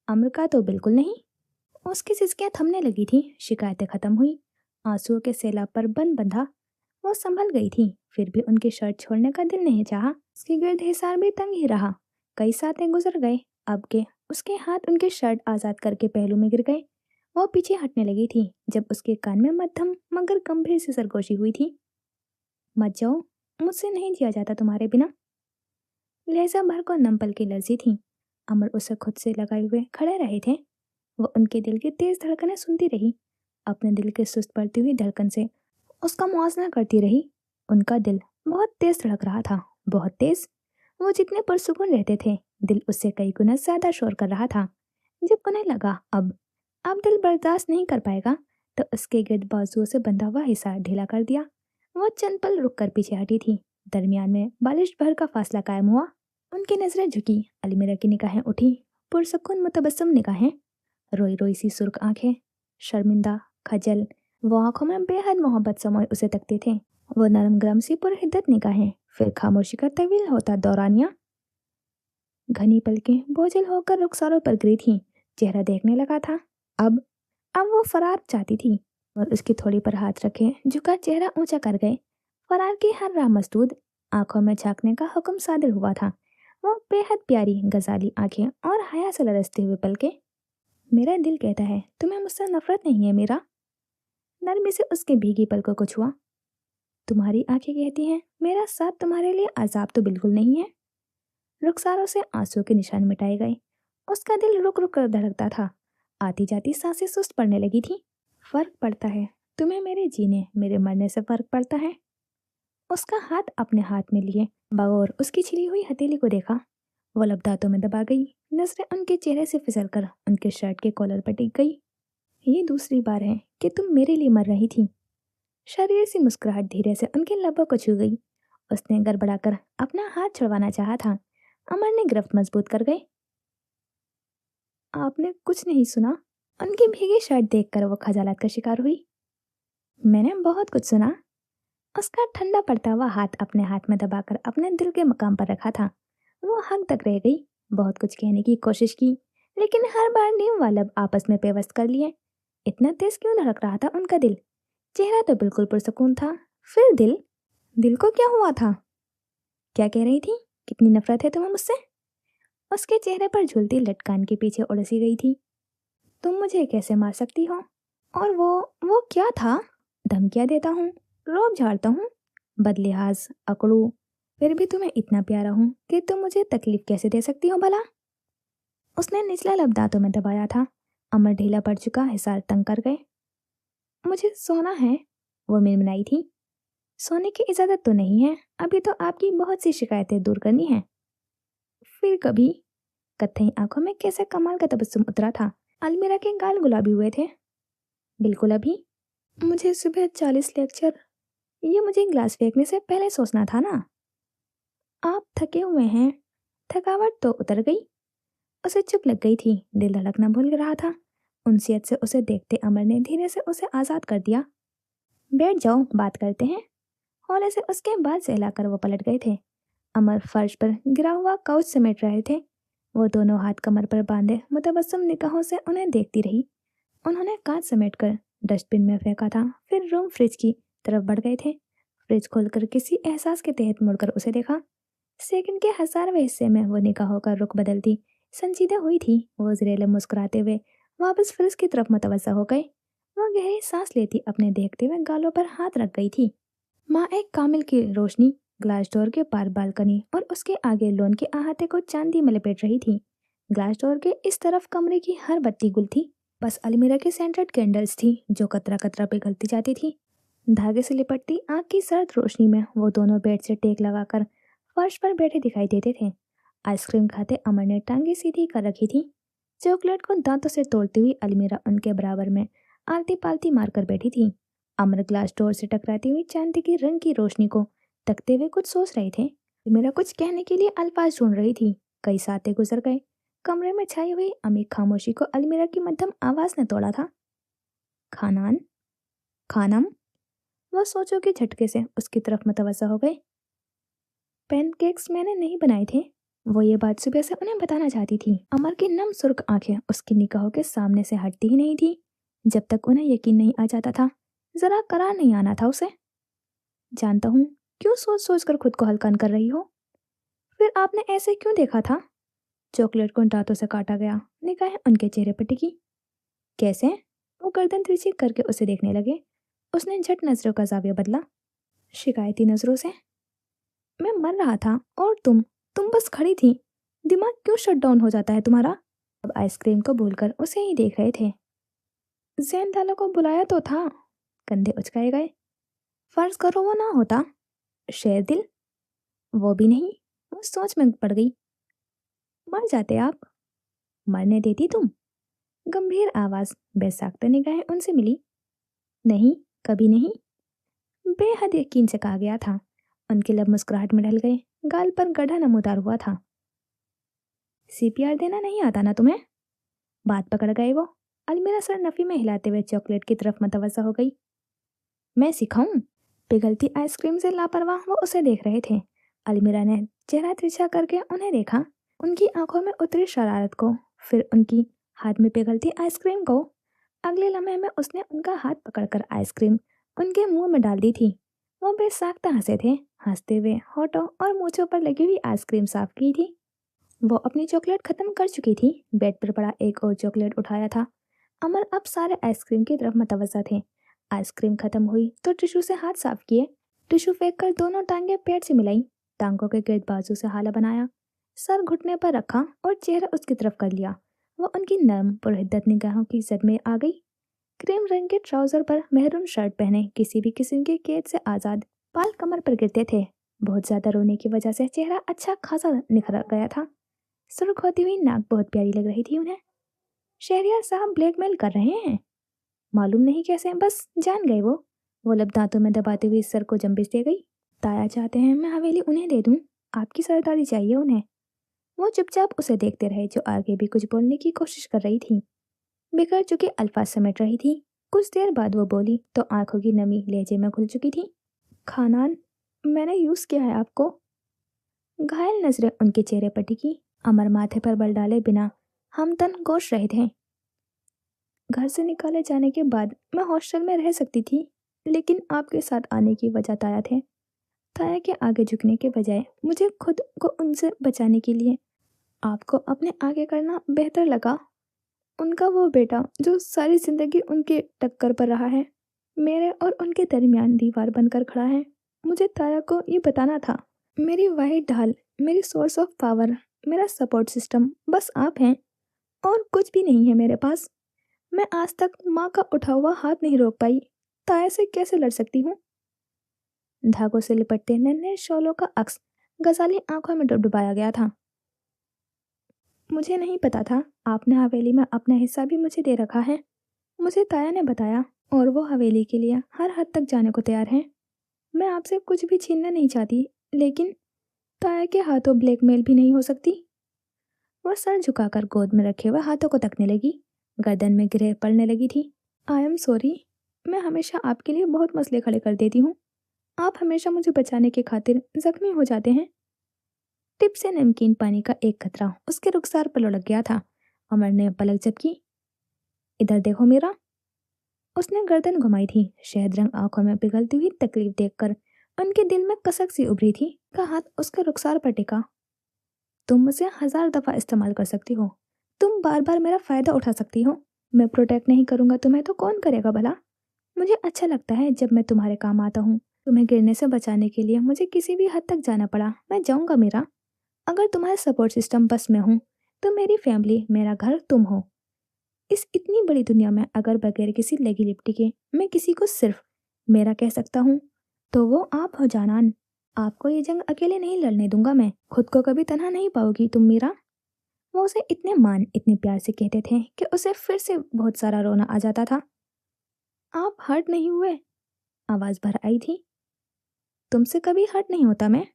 अमर का तो बिल्कुल नहीं। उसकी सिसकियां थमने लगी थी, शिकायतें खत्म हुई, आंसुओं के सैलाब पर बन बंधा। वो संभल गई थी, फिर भी उनकी शर्ट छोड़ने का दिल नहीं चाहा। उसके गिर्द हिसार भी तंग ही रहा। कई सातें गुजर गए, अब के उसके हाथ उनकी शर्ट आजाद करके पहलू में गिर गए। वो पीछे हटने लगी थी जब उसके कान में मध्यम मगर गंभीर से सरगोशी हुई थी। मत जाओ, मुझसे नहीं जिया जाता तुम्हारे बिना। लहजा भर को नम पल की लर्जी थी। अमर उसे खुद से लगाए हुए खड़े रहे थे। वो उनके दिल की तेज धड़कनें सुनती रही, अपने दिल के सुस्त पड़ती हुई धड़कन से उसका मुआवजा करती रही। उनका दिल बहुत तेज धड़क रहा था, बहुत तेज। वो जितने पुरसुकून रहते थे, दिल उससे कई गुना ज्यादा शोर कर रहा था। जब उन्हें लगा अब दिल बर्दाश्त नहीं कर पाएगा, तो उसके गिर्द बाजुओं से बंधा हुआ हिस्सा ढीला कर दिया। वो चंद पल रुक कर पीछे हटी थी। दरमियान में बारिश भर का फासला कायम हुआ। उनकी नजरें झुकी, अलमीरा की निगाहें उठी, पुरसुकून मुतबस्सम निगाहें, रोई रोई सी सुर्ख आंखें, शर्मिंदा, खजल। वो आंखों में बेहद मोहब्बत समोए उसे तकते थे। वो नरम गरम सी पुरहिद्दत निगाहें, फिर खामोशी का तवील होता दौरानिया। घनी पलकें बोझिल होकर रुखसारों पर गिरी थीं। चेहरा देखने लगा था। अब अब वो फरार चाहती थी, और उसकी थोड़ी पर हाथ रखे झुका चेहरा ऊंचा कर गए। फरार की हर राह मसदूद, आंखों में झांकने का हुक्म सादिर हुआ था। वो बेहद प्यारी गजाली आंखें और हया से लरसते हुए पलके। मेरा दिल कहता है तुम्हें मुझसे नफरत नहीं है मेरा। नरमी से उसके भीगी पलकों को छुआ। तुम्हारी आंखें कहती हैं मेरा साथ तुम्हारे लिए अजाब तो बिल्कुल नहीं है। रुखसारों से आंसू के निशान मिटाए गए। उसका दिल रुक रुक कर धड़कता था। आती जाती सांसें सुस्त पड़ने लगी थी। फर्क पड़ता है तुम्हें मेरे जीने मेरे मरने से फर्क पड़ता है। उसका हाथ अपने हाथ में लिए बगौर उसकी छिली हुई हथेली को देखा। वो लब दांतों में दबा गई। नजरें उनके चेहरे से फिसल कर उनके शर्ट के कॉलर पर टिक गई। ये दूसरी बार है कि तुम मेरे लिए मर रही थी। शरीर से मुस्कुराहट धीरे से उनके लबों को छू गई। उसने गड़बड़ाकर अपना हाथ छुड़वाना चाहा था। अमर ने गिरफ्त मजबूत कर गए। आपने कुछ नहीं सुना? उनकी भीगी शर्ट देखकर वो खजालत का शिकार हुई। मैंने बहुत कुछ सुना। उसका ठंडा पड़ता हुआ हाथ अपने हाथ में दबाकर अपने दिल के मकाम पर रखा था। वो हक तक रह गई। बहुत कुछ कहने की कोशिश की, लेकिन हर बार नीम व लब आपस में पेवस्त कर लिए। इतना तेज क्यों धड़क रहा था उनका दिल? चेहरा तो बिल्कुल पुरसुकून था, फिर दिल दिल को क्या हुआ था? क्या कह रही थी? कितनी नफरत है तुम्हें मुझसे? उसके चेहरे पर झूलती लटकान के पीछे उड़सी गई थी। तुम मुझे कैसे मार सकती हो? और वो क्या था? धमकियां देता हूँ, रोब झाड़ता हूँ, बदलिहाज अकड़ू, फिर भी तुम्हें इतना प्यारा हूँ कि तुम मुझे तकलीफ कैसे दे सकती हो भला? उसने निचला लब दांतों में दबाया था। अमर ढीला पड़ चुका हिसार तंग कर गए। मुझे सोना है, वो मिनमिनाई थी। सोने की इजाजत तो नहीं है, अभी तो आपकी बहुत सी शिकायतें दूर करनी है। फिर कभी। कत्थई आंखों में कैसे कमाल का तबस्सुम उतरा था। अलमीरा के गाल गुलाबी हुए थे। बिल्कुल अभी। मुझे सुबह 40 लेक्चर, ये मुझे ग्लास फेंकने से पहले सोचना था ना। आप थके हुए हैं। थकावट तो उतर गई। उसे चुप लग गई थी। दिल धड़कना भूल रहा था। उनसियत से उसे देखते अमर ने धीरे से उसे आजाद कर दिया। बैठ जाओ, बात करते हैं। हौले से उसके बाल सहलाकर वो पलट गए थे। अमर फर्श पर गिरा हुआ काउच समेट रहे थे। वो दोनों हाथ कमर पर बांधे मुतबस्सम निगाहों से उन्हें देखती रही। उन्होंने कांच समेटकर डस्टबिन में फेंका था, फिर रूम फ्रिज की तरफ बढ़ गए थे। फ्रिज खोलकर किसी एहसास के तहत मुड़कर उसे देखा। सेकंड के 1000वें हिस्से में वो निगाहों का रुख बदलती संजीदा हुई थी। वो ज़रेले मुस्कुराते हुए वापस फ्रिज की तरफ मुतवज्जा हो गए। वो गहरी सांस लेती अपने देखते हुए गालों पर हाथ रख गई थी। माँ एक कामिल की रोशनी ग्लास डोर के पार बालकनी और उसके आगे लोन के अहाते को चांदी में लपेट रही थी। ग्लास डोर के इस तरफ कमरे की हर बत्ती गुल थी। बस अलमीरा की सेंटेड कैंडल्स थी जो कतरा कतरा पिघलती जाती थी। धागे से लिपटती आग की सर्द रोशनी में वो दोनों बेड से टेक लगाकर फर्श पर बैठे दिखाई देते थे। आइसक्रीम खाते अमर ने टांगे सीधी कर रखी थी। चॉकलेट को दांतों से तोड़ती हुई अलमीरा उनके बराबर में आलती पालती मारकर बैठी थी। अमर ग्लास डोर से टकराती हुई चांदी की रंग की रोशनी को तकते हुए कुछ सोच रहे थे। अलमीरा कुछ कहने के लिए अल्फाज ढूंढ रही थी। कई सातें गुजर गए। कमरे में छाई हुई अमीर खामोशी को अलमीरा की मध्यम आवाज ने तोड़ा था। खानान, खानम। वह सोचों के झटके से उसकी तरफ मुतवज्जा हो गए। पैनकेक्स मैंने नहीं बनाए थे। वो ये बात सुबह से उन्हें बताना चाहती थी। अमर की नम सुर्ख आंखें उसकी निगाहों के सामने से हटती ही नहीं थी जब तक उन्हें यकीन नहीं आ जाता था। जरा करार नहीं आना था उसे। जानता हूँ, क्यों सोच सोच कर खुद को हल्का कर रही हो? फिर आपने ऐसे क्यों देखा था? चॉकलेट को दांतों से काटा गया। निगाहें उनके चेहरे पर टिकी। कैसे? वो गर्दन तिरछी करके उसे देखने लगे। उसने झट नजरों का जाविया बदला, शिकायती नजरों से। मैं मर रहा था और तुम बस खड़ी थी। दिमाग क्यों शट डाउन हो जाता है तुम्हारा? अब आइसक्रीम को भूलकर उसे ही देख रहे थे। जैन लाला को बुलाया तो था। कंधे उचकाए गए। फर्ज करो वो ना होता। शेर दिल? वो भी नहीं। वो सोच में पड़ गई। मर जाते आप? मरने देती तुम? गंभीर आवाज, बेसाख्ता निगाहें उनसे मिली। नहीं, कभी नहीं। बेहद यकीन से कहा गया था। उनके लब मुस्कुराहट में ढल गए, गाल पर गड्ढा नमूदार हुआ था। सीपीआर देना नहीं आता ना तुम्हें? बात पकड़ गए वो। अलमीरा सर नफी में हिलाते हुए चॉकलेट की तरफ मतवजा हो गई। मैं सिखाऊं? पिघलती आइसक्रीम से लापरवाह वो उसे देख रहे थे। अलमीरा ने चेहरा तिरछा करके उन्हें देखा, उनकी आंखों में उतरी शरारत को, फिर उनकी हाथ में पिघलती आइसक्रीम को। अगले लम्हे में उसने उनका हाथ पकड़कर आइसक्रीम उनके मुंह में डाल दी थी। वो बेसाख्ता हंसे थे, हंसते हुए होठों और मूंछों पर लगी हुई आइसक्रीम साफ की थी। वो अपनी चॉकलेट खत्म कर चुकी थी। बेड पर पड़ा एक और चॉकलेट उठाया था। अमर अब सारे आइसक्रीम की तरफ मतवजा थे। आइसक्रीम खत्म हुई तो टिशू से हाथ साफ किए। टिशू फेंक कर दोनों टांगे पेट से मिलाई, टांगों के गिर्द बाजू से हाला बनाया, सर घुटने पर रखा और चेहरा उसकी तरफ कर लिया। वो उनकी नर्म पुरहिद्दत निगाहों की जद में आ गई। क्रीम रंग के ट्राउजर पर मेहरून शर्ट पहने, किसी भी किस्म के कैद से आजाद, बाल कमर पर गिरते थे। बहुत ज्यादा रोने की वजह से चेहरा अच्छा खासा निखर गया था। सुर्ख होती हुई नाक बहुत प्यारी लग रही थी उन्हें। शहरियार साहब ब्लैकमेल कर रहे हैं, मालूम नहीं कैसे, बस जान गए वो लब दांतों में दबाते हुए सर को जंबिश दे गई। ताया चाहते हैं मैं हवेली उन्हें दे दूं, आपकी सरदारी चाहिए उन्हें। वो चुपचाप उसे देखते रहे, जो आगे भी कुछ बोलने की कोशिश कर रही थी, बिखर चुके अल्फाज समेट रही थी। कुछ देर बाद वो बोली तो आंखों की नमी लहजे में घुल चुकी थी। खानान, मैंने यूज किया है आपको। घायल नजरें उनके चेहरे पर टिकी। अमर माथे पर बल डाले बिना हमतन गोश रहे थे। घर से निकाले जाने के बाद मैं हॉस्टल में रह सकती थी, लेकिन आपके साथ आने की वजह ताया थे। ताया के आगे झुकने के बजाय मुझे खुद को उनसे बचाने के लिए आपको अपने आगे करना बेहतर लगा। उनका वो बेटा जो सारी जिंदगी उनके टक्कर पर रहा है, मेरे और उनके दरमियान दीवार बनकर खड़ा है। मुझे ताया को ये बताना था। मेरी वाहिद ढाल, मेरी सोर्स ऑफ पावर, मेरा सपोर्ट सिस्टम बस आप हैं, और कुछ भी नहीं है मेरे पास। मैं आज तक माँ का उठा हुआ हाथ नहीं रोक पाई, ताया से कैसे लड़ सकती हूँ? धागों से लिपटते नन्हे शोलों का अक्स गजाली आंखों में डुबडुबाया गया था। मुझे नहीं पता था आपने हवेली में अपना हिस्सा भी मुझे दे रखा है। मुझे ताया ने बताया, और वो हवेली के लिए हर हद तक जाने को तैयार हैं। मैं आपसे कुछ भी छीनना नहीं चाहती, लेकिन ताया के हाथों ब्लैकमेल भी नहीं हो सकती। वह सर झुकाकर गोद में रखे हुए हाथों को तकने लगी, गर्दन में गिरे पड़ने लगी थी। आई एम सॉरी, मैं हमेशा आपके लिए बहुत मसले खड़े कर देती हूँ। आप हमेशा मुझे बचाने की खातिर जख्मी हो जाते हैं। टिप से नमकीन पानी का एक कतरा उसके रुखसार पर लुढ़क गया था। अमर ने पलक झपकी। इधर देखो मीरा। उसने गर्दन घुमाई थी। शहद रंग आंखों में पिघलती हुई तकलीफ देखकर उनके दिल में कसक सी उभरी थी। का हाथ उसके रुखसार पर टिका। तुम मुझे 1000 दफा इस्तेमाल कर सकती हो, तुम बार बार मेरा फायदा उठा सकती हो। मैं प्रोटेक्ट नहीं करूंगा तुम्हें तो कौन करेगा भला? मुझे अच्छा लगता है जब मैं तुम्हारे काम आता हूँ। तुम्हें गिरने से बचाने के लिए मुझे किसी भी हद तक जाना पड़ा, मैं जाऊंगा मीरा। अगर तुम्हारा सपोर्ट सिस्टम बस मैं हूँ, तो मेरी फैमिली, मेरा घर तुम हो। इस इतनी बड़ी दुनिया में अगर बगैर किसी लगी लिपटी के मैं किसी को सिर्फ मेरा कह सकता हूँ, तो वो आप हो जानान। आपको ये जंग अकेले नहीं लड़ने दूंगा मैं, खुद को कभी तन्हा नहीं पाओगी तुम मीरा। वो उसे इतने मान, इतने प्यार से कहते थे कि उसे फिर से बहुत सारा रोना आ जाता था। आप हर्ट नहीं हुए? आवाज भर आई थी। तुमसे कभी हर्ट नहीं होता मैं।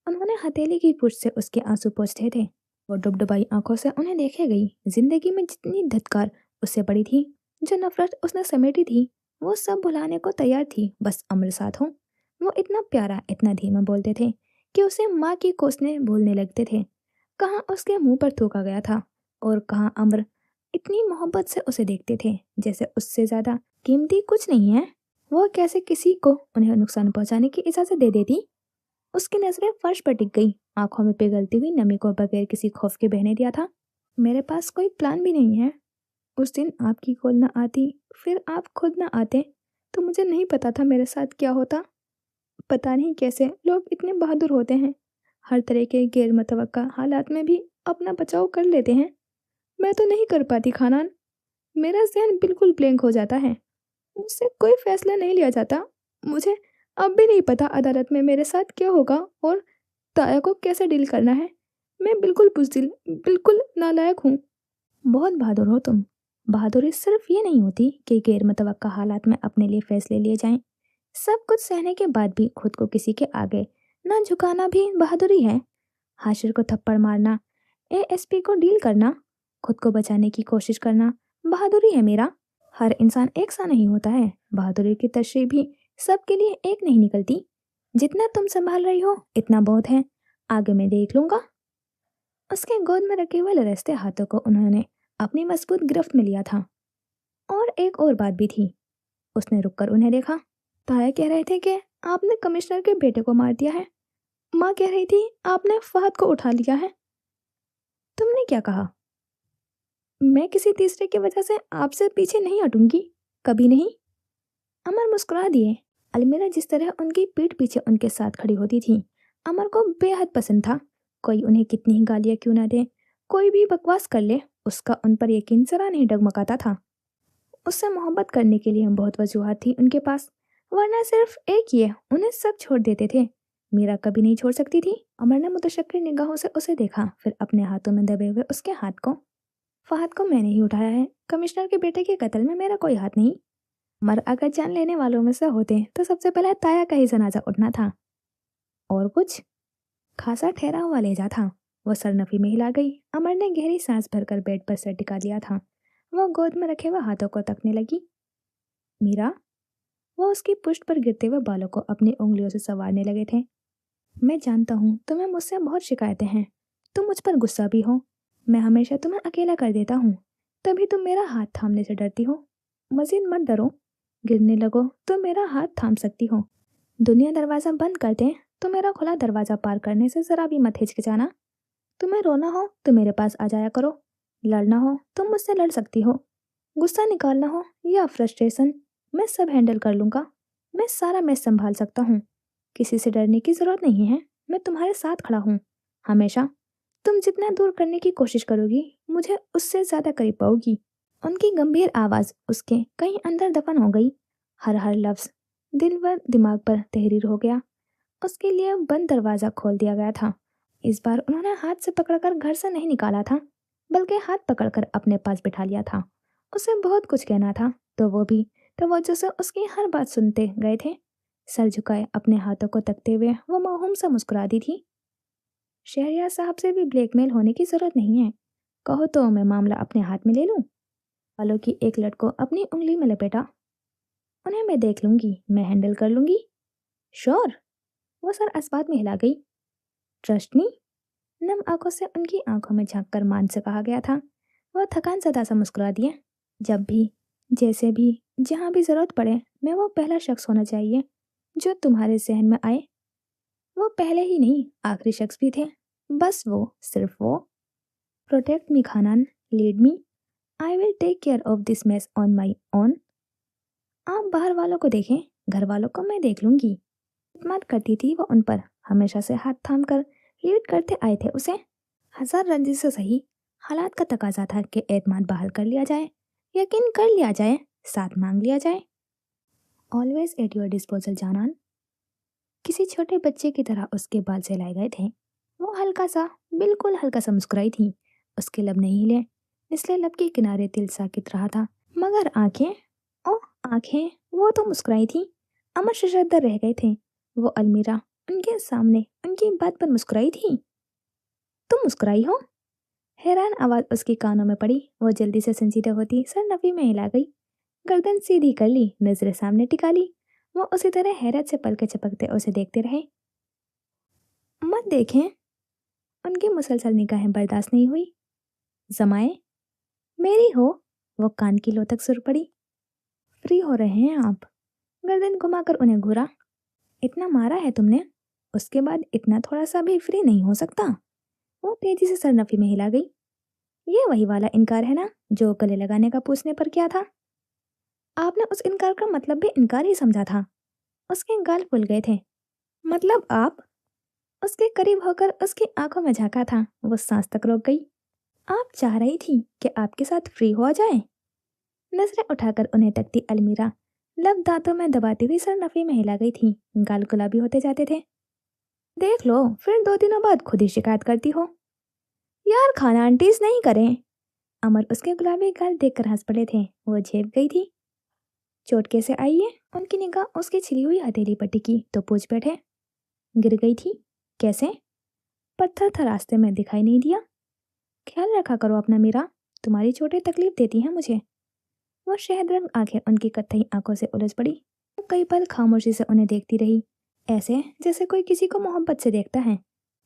उन्होंने हथेली की पुश से उसके आंसू पोंछे थे। वो डुबडुबाई आंखों से उन्हें देखे गई। जिंदगी में जितनी धत्कार उससे पड़ी थी, जो नफरत उसने समेटी थी, वो सब भुलाने को तैयार थी, बस अमर साथ हो। वो इतना प्यारा, इतना धीमा बोलते थे कि उसे माँ की कोसने भूलने लगते थे। कहाँ उसके मुंह पर थूका गया था, और कहाँ अमर इतनी मोहब्बत से उसे देखते थे जैसे उससे ज्यादा कीमती कुछ नहीं है। वो कैसे किसी को उन्हें नुकसान पहुंचाने की इजाजत दे देती? उसकी नजरें फर्श पर टिक गई, आंखों में पिघलती हुई नमी को बगैर किसी खौफ के बहने दिया था। मेरे पास कोई प्लान भी नहीं है। उस दिन आपकी कॉल न आती, फिर आप खुद न आते, तो मुझे नहीं पता था मेरे साथ क्या होता। पता नहीं कैसे लोग इतने बहादुर होते हैं, हर तरह के गैर मुतवक्का हालात में भी अपना बचाव कर लेते हैं। मैं तो नहीं कर पाती खानान। मेरा जहन बिल्कुल ब्लैंक हो जाता है, मुझसे कोई फैसला नहीं लिया जाता। मुझे अब भी नहीं पता अदालत में मेरे साथ क्या होगा और ताया को कैसे डील करना है। मैं बिल्कुल बुज़दिल, बिल्कुल नालायक हूँ। बहुत बहादुर हो तुम। बहादुरी सिर्फ ये नहीं होती कि गैर मुतवक्का हालात में अपने लिए फैसले लिए जाएं। सब कुछ सहने के बाद भी खुद को किसी के आगे ना झुकाना भी बहादुरी है। हाशिर को थप्पड़ मारना, एएसपी को डील करना, खुद को बचाने की कोशिश करना बहादुरी है मेरा। हर इंसान एक सा नहीं होता है। बहादुरी की तशरीह भी सबके लिए एक नहीं निकलती। जितना तुम संभाल रही हो इतना बहुत है, आगे मैं देख लूंगा। उसके गोद में रखे हुए लरसते हाथों को उन्होंने अपनी मजबूत गिरफ्त में लिया था। और एक और बात भी थी। उसने रुककर उन्हें देखा। ताया कह रहे थे कि आपने कमिश्नर के बेटे को मार दिया है। माँ कह रही थी आपने फहद को उठा लिया है। तुमने क्या कहा? मैं किसी तीसरे की वजह से आपसे पीछे नहीं हटूंगी, कभी नहीं। अमर मुस्कुरा दिए। अलमीरा जिस तरह उनकी पीठ पीछे उनके साथ खड़ी होती थी, अमर को बेहद पसंद था। कोई उन्हें कितनी ही गालियां क्यों ना दे, कोई भी बकवास कर ले, उसका उन पर यकीन जरा नहीं डगमगाता था। उससे मोहब्बत करने के लिए बहुत वजूहत थी उनके पास, वरना सिर्फ एक ये उन्हें सब छोड़ देते थे। मीरा कभी नहीं छोड़ सकती थी। अमर ने मुतशक्किर निगाहों से उसे देखा, फिर अपने हाथों में दबे हुए उसके हाथ को। फहद को मैंने ही उठाया है, कमिश्नर के बेटे के कत्ल में मेरा कोई हाथ नहीं। मर अगर जान लेने वालों में से होते तो सबसे पहले ताया का ही जनाजा उठना था। और कुछ? खासा ठहरा हुआ लहजा था। वो सरनफी में हिला गई। अमर ने गहरी सांस भरकर बेड पर सर टिका लिया था। वो गोद में रखे हुए हाथों को तकने लगी। मीरा। वो उसकी पुष्ट पर गिरते हुए बालों को अपनी उंगलियों से संवारने लगे थे। मैं जानता हूँ तुम्हें मुझसे बहुत शिकायतें हैं, तुम मुझ पर गुस्सा भी हो। मैं हमेशा तुम्हें अकेला कर देता हूँ, तभी तुम मेरा हाथ थामने से डरती हो। मजीद मत डरो, गिरने लगो तो मेरा हाथ थाम सकती हो। दुनिया दरवाज़ा बंद कर दे तो मेरा खुला दरवाज़ा पार करने से ज़रा भी मत हिचकिचाना। तुम्हें रोना हो तो मेरे पास आ जाया करो, लड़ना हो तो मुझसे लड़ सकती हो, गुस्सा निकालना हो या फ्रस्ट्रेशन, मैं सब हैंडल कर लूँगा। मैं सारा मैच संभाल सकता हूँ। किसी से डरने की ज़रूरत नहीं है। मैं तुम्हारे साथ खड़ा हूँ, हमेशा। तुम जितना दूर करने की कोशिश करोगी, मुझे उससे ज़्यादा करीब पाओगी। उनकी गंभीर आवाज़ उसके कहीं अंदर दफन हो गई। हर हर लफ्ज़ दिल व दिमाग पर तहरीर हो गया। उसके लिए बंद दरवाज़ा खोल दिया गया था। इस बार उन्होंने हाथ से पकड़कर घर से नहीं निकाला था, बल्कि हाथ पकड़कर अपने पास बिठा लिया था। उसे बहुत कुछ कहना था, तो वो भी तवज्जो से उसकी हर बात सुनते गए थे। सर झुकाए अपने हाथों को तकते हुए वो मासूम सा मुस्कुरा दी थी। शहरियार साहब से भी ब्लैकमेल होने की जरूरत नहीं है। कहो तो मैं मामला अपने हाथ में ले लूं। बालों की एक लट को अपनी उंगली में लपेटा। उन्हें मैं देख लूंगी, मैं हैंडल कर लूंगी। श्योर। वो सर अस्बात में हिला गई। Trust me. नम आंखों से उनकी आंखों में झांककर मान से कहा गया था। वह थकान सदा सा मुस्कुरा दिया। जब भी, जैसे भी, जहाँ भी जरूरत पड़े, मैं वो पहला शख्स होना चाहिए जो तुम्हारे जहन में आए। वो पहले ही नहीं, आखिरी शख्स भी थे। बस वो, सिर्फ वो। प्रोटेक्ट मी खानान, lead me. I will take care of this mess on my own. आप बाहर वालों को देखें, घर वालों को मैं देख लूंगी। इत्मीनान करती थी वो उन पर, हमेशा से हाथ थाम कर लीड करते आए थे उसे। हजार रंजिश से सही, हालात का तकाजा था कि एतमाद बहाल कर लिया जाए, यकीन कर लिया जाए, साथ मांग लिया जाए। ऑलवेज एट योर डिस्पोजल जानान। किसी छोटे बच्चे की तरह उसके बाल सहलाए गए थे। वो हल्का सा, बिल्कुल हल्का सा मुस्कुराई थी। उसके लब नहीं हिले, इसलिए लब के किनारे तिल साकित रहा था। मगर आंखें, ओ आंखें, वो तो मुस्कुराई थी। अमर शशद्र रह गए थे। वो अलमीरा उनके सामने उनकी बात पर मुस्कुराई थी। तुम मुस्कुराई हो? हैरान आवाज उसकी कानों में पड़ी। वो जल्दी से संजीदा होती सर नफी में हिला गई, गर्दन सीधी कर ली, नजरें सामने टिका ली। वो उसी तरह हैरत से पलके चपकते उसे देखते रहे। मत देखें। उनकी मुसलसल निगाहें बर्दाश्त नहीं हुई। जमाए मेरी हो। वो कान की लो तक सुर पड़ी। फ्री हो रहे हैं आप? गर्दन घुमाकर उन्हें घूरा। इतना मारा है तुमने, उसके बाद इतना थोड़ा सा भी फ्री नहीं हो सकता। वो तेजी से सरनफी में हिला गई। ये वही वाला इनकार है ना जो गले लगाने का पूछने पर किया था? आपने उस इनकार का मतलब भी इनकार ही समझा था। उसके गाल फूल गए थे। मतलब आप? उसके करीब होकर उसकी आंखों में झांका था। वो सांस तक रोक गई। आप चाह रही थी कि आपके साथ फ्री हो जाए? नजरें उठाकर उन्हें तकती अलमीरा लब दांतों में दबाती हुई सर नफी में हिला गई थी, गाल गुलाबी होते जाते थे। देख लो, फिर 2 दिनों बाद खुद ही शिकायत करती हो। यार खाना आंटीज नहीं करें। अमर उसके गुलाबी गाल देखकर हंस पड़े थे। वो झेप गई थी। चोट कैसे आई है? उनकी निगाह उसकी छिली हुई हथेली पर टिकी तो पूछ बैठे। गिर गई थी। कैसे? पत्थर था रास्ते में, दिखाई नहीं दिया? ख्याल रखा करो अपना मीरा, तुम्हारी चोटें तकलीफ देती हैं मुझे। वो शहद रंग आंखें उनकी कत्थई आंखों से उलझ पड़ी। वो कई पल खामोशी से उन्हें देखती रही, ऐसे जैसे कोई किसी को मोहब्बत से देखता है,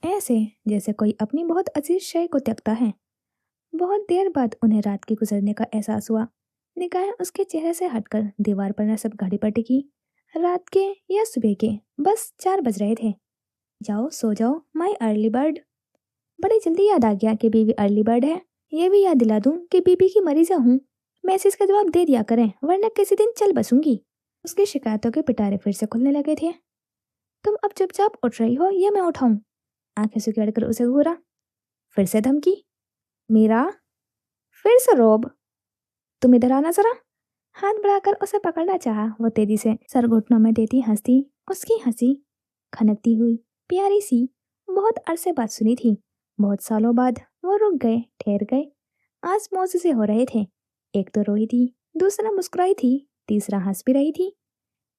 ऐसे जैसे कोई अपनी बहुत अजीज शय को त्यागता है। बहुत देर बाद उन्हें रात के गुजरने का एहसास हुआ। निगाहें उसके चेहरे से हटकर दीवार पर न सब घड़ी पर टिकी। रात के या सुबह के बस 4 बज रहे थे। जाओ सो जाओ माई अर्ली बर्ड। बड़ी जल्दी याद आ गया कि बीवी अर्ली बर्ड है। ये भी याद दिला दूं कि बीबी की मरीजा हूँ। मैसेज का जवाब दे दिया करें, वरना किसी दिन चल बसूंगी। उसकी शिकायतों के पिटारे फिर से खुलने लगे थे। तुम अब चुपचाप उठ रही हो या मैं उठाऊं? आंखें सुखेड़ कर उसे घूरा। फिर से धमकी। मीरा। फिर से रोब। तुम इधर आना जरा। हाथ बढ़ाकर उसे पकड़ना चाहा। वो तेजी से सर घुटनों में देती हंसती। उसकी हंसी खनकती हुई, प्यारी सी। बहुत अरसे बाद सुनी थी। बहुत सालों बाद। वो रुक गए, ठहर गए। आज मौज से हो रहे थे। एक तो रोई थी, दूसरा मुस्कुराई थी, तीसरा हंस भी रही थी।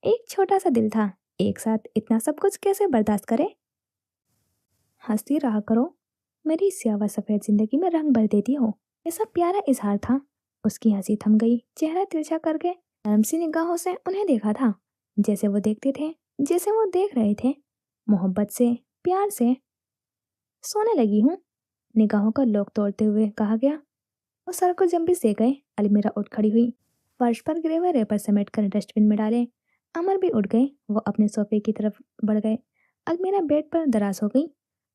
एक छोटा सा दिल था, एक साथ इतना सब कुछ कैसे बर्दाश्त करे? हंसती रहा करो, मेरी स्याह सफेद जिंदगी में रंग भर देती हो। ऐसा प्यारा इजहार था। उसकी हंसी थम गई, चेहरा तिरछा करके नरम सी निगाहों से उन्हें देखा था, जैसे वो देखते थे, जैसे वो देख रहे थे, मोहब्बत से, प्यार से। सोने लगी हूँ, निगाहों का लोक तोड़ते हुए कहा गया। वो सर को जंबिस दे गए। अलमीरा उठ खड़ी हुई, फर्श पर गिरे हुए रेपर समेट कर डस्टबिन में डाले। अमर भी उठ गए। वो अपने सोफे की तरफ बढ़ गए। अलमीरा बेड पर दराज हो गई।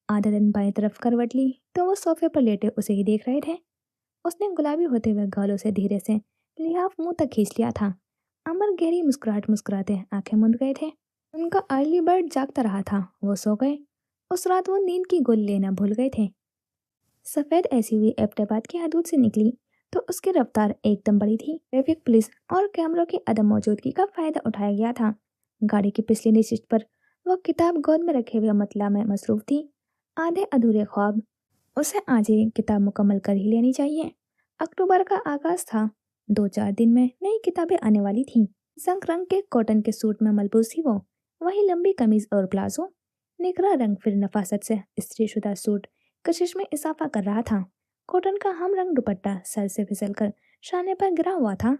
आधा दिन बाएं तरफ करवट ली तो वो सोफे पर लेटे उसे ही देख रहे थे। उसने गुलाबी होते हुए गालों से धीरे से लिहाफ मुंह तक खींच लिया था। अमर गहरी मुस्कुराहट मुस्कुराते आंखें मूंद गए थे। उनका अर्ली बर्ड जागता रहा था। वो सो गए। उस रात वो नींद की गोली लेना भूल गए थे। सफेद ऐसी हुई एबटाबाद की हदूद से निकली तो उसकी रफ्तार एकदम बढ़ी थी। ट्रैफिक पुलिस और कैमरों की अदम मौजूदगी का फायदा उठाया गया था। गाड़ी की पिछली नशिस्त पर वह किताब गोद में रखे हुए मतला में मसरूफ थी। आधे अधूरे ख्वाब। उसे आज ही किताब मुकम्मल कर ही लेनी चाहिए। अक्टूबर का आगाज था। 2-4 दिन में नई किताबें आने वाली थीं। जंक रंग के कॉटन के सूट में मलबूस थी वो। वही लंबी कमीज और प्लाजो। निकरा रंग फिर नफासत से इस्त्रीशुदा सूट कशिश में इजाफा कर रहा था। कॉटन का हम रंग दुपट्टा सर से फिसलकर शाने पर गिरा हुआ था।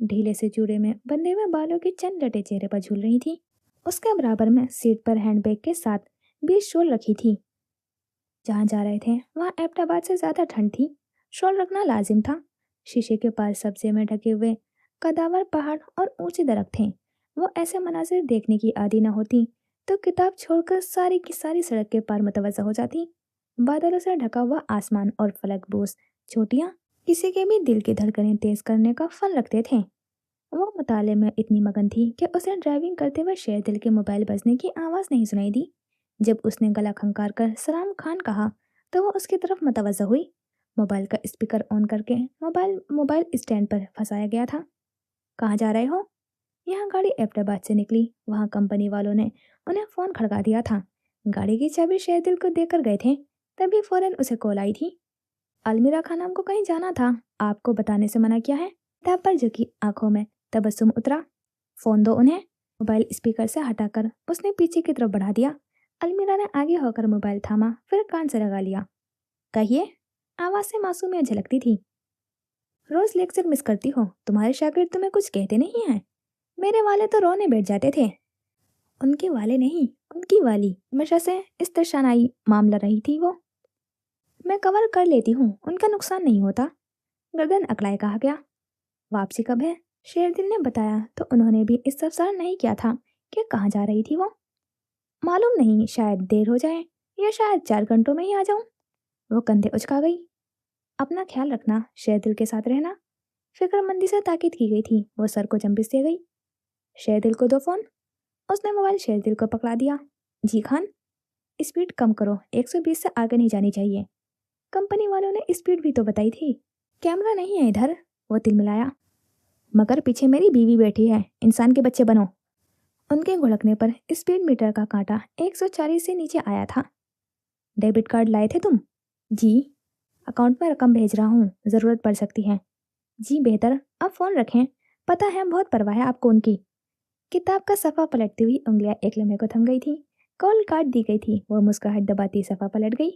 ढीले से चूड़े में बंधे हुए बालों की चंद लटे चेहरे पर झूल रही थी। उसके बराबर में सीट पर हैंडबैग के साथ 20 शॉल रखी थी। जहाँ जा रहे थे वहाँ एबटाबाद से ज्यादा ठंड थी। शॉल रखना लाजिम था। शीशे के पास सब्जे में ढके हुए कदावर पहाड़ और ऊंचे दरख्त थे। वो ऐसे मनाजिर देखने की आदी न होती तो किताब छोड़कर सारी की सारी सड़क के पार मुतवज्जा हो जाती। बादलों से ढका हुआ आसमान और फलक बोस चोटियां किसी के भी दिल की धड़कनें तेज करने का फन रखते थे। वो मुताले में इतनी मगन थी कि उसे ड्राइविंग करते हुए शेर दिल के मोबाइल बजने की आवाज़ नहीं सुनाई दी। जब उसने गला खंकार कर सलाम खान कहा तो वो उसकी तरफ मुतवज्जा हुई। मोबाइल का स्पीकर ऑन करके मोबाइल मोबाइल स्टैंड पर फंसाया गया था। कहाँ जा रहे हो? यहाँ गाड़ी एबटाबाद से निकली। वहाँ कंपनी वालों ने उन्हें फ़ोन खड़का दिया था। गाड़ी की चाबी शेर दिल को देकर गए थे। तभी फौरन उसे कॉल आई थी। अलमीरा खानम को कहीं जाना था, आपको बताने से मना किया है। किताब पर झुकी आंखों में तबस्सुम उतरा। फोन दो उन्हें। मोबाइल स्पीकर से हटाकर उसने पीछे की तरफ बढ़ा दिया। अलमीरा ने आगे होकर मोबाइल थामा, फिर कान से लगा लिया। कहिए। आवाज से मासूमियत झलकती थी। रोज लेक्चर मिस करती हो, तुम्हारे शागिर्द तुम्हें कुछ कहते नहीं हैं? मेरे वाले तो रोने बैठ जाते थे। उनके वाले नहीं, उनकी वाली हमेशा से इस तरशानाई मामला रही थी वो। मैं कवर कर लेती हूँ, उनका नुकसान नहीं होता। गर्दन अकड़ाए कहा गया। वापसी कब है? शेरदिल ने बताया तो उन्होंने भी इस्तफसार नहीं किया था कि कहाँ जा रही थी वो। मालूम नहीं, शायद देर हो जाए या शायद 4 घंटों में ही आ जाऊं। वो कंधे उचका गई। अपना ख्याल रखना, शेरदिल के साथ रहना। फिक्रमंदी से ताकीद की गई थी। वो सर को जंबिस दे गई। शेरदिल को दो फोन। उसने मोबाइल शेरदिल को पकड़ा दिया। जी खान, स्पीड कम करो, 120 से आगे नहीं जानी चाहिए। कंपनी वालों ने स्पीड भी तो बताई थी। कैमरा नहीं है इधर, वो तिलमिलाया। मगर पीछे मेरी बीवी बैठी है, इंसान के बच्चे बनो। उनके घुड़कने पर स्पीड मीटर का कांटा 140 से नीचे आया था। डेबिट कार्ड लाए थे तुम? जी। अकाउंट में रकम भेज रहा हूँ, ज़रूरत पड़ सकती है। जी बेहतर, अब फ़ोन रखें, पता है बहुत परवाह है आपको उनकी। किताब का सफ़ा पलटती हुई उंगलियां एक लम्हे को थम गई थी। कॉल काट दी गई थी। वो मुस्कुराहट दबाती सफ़ा पलट गई।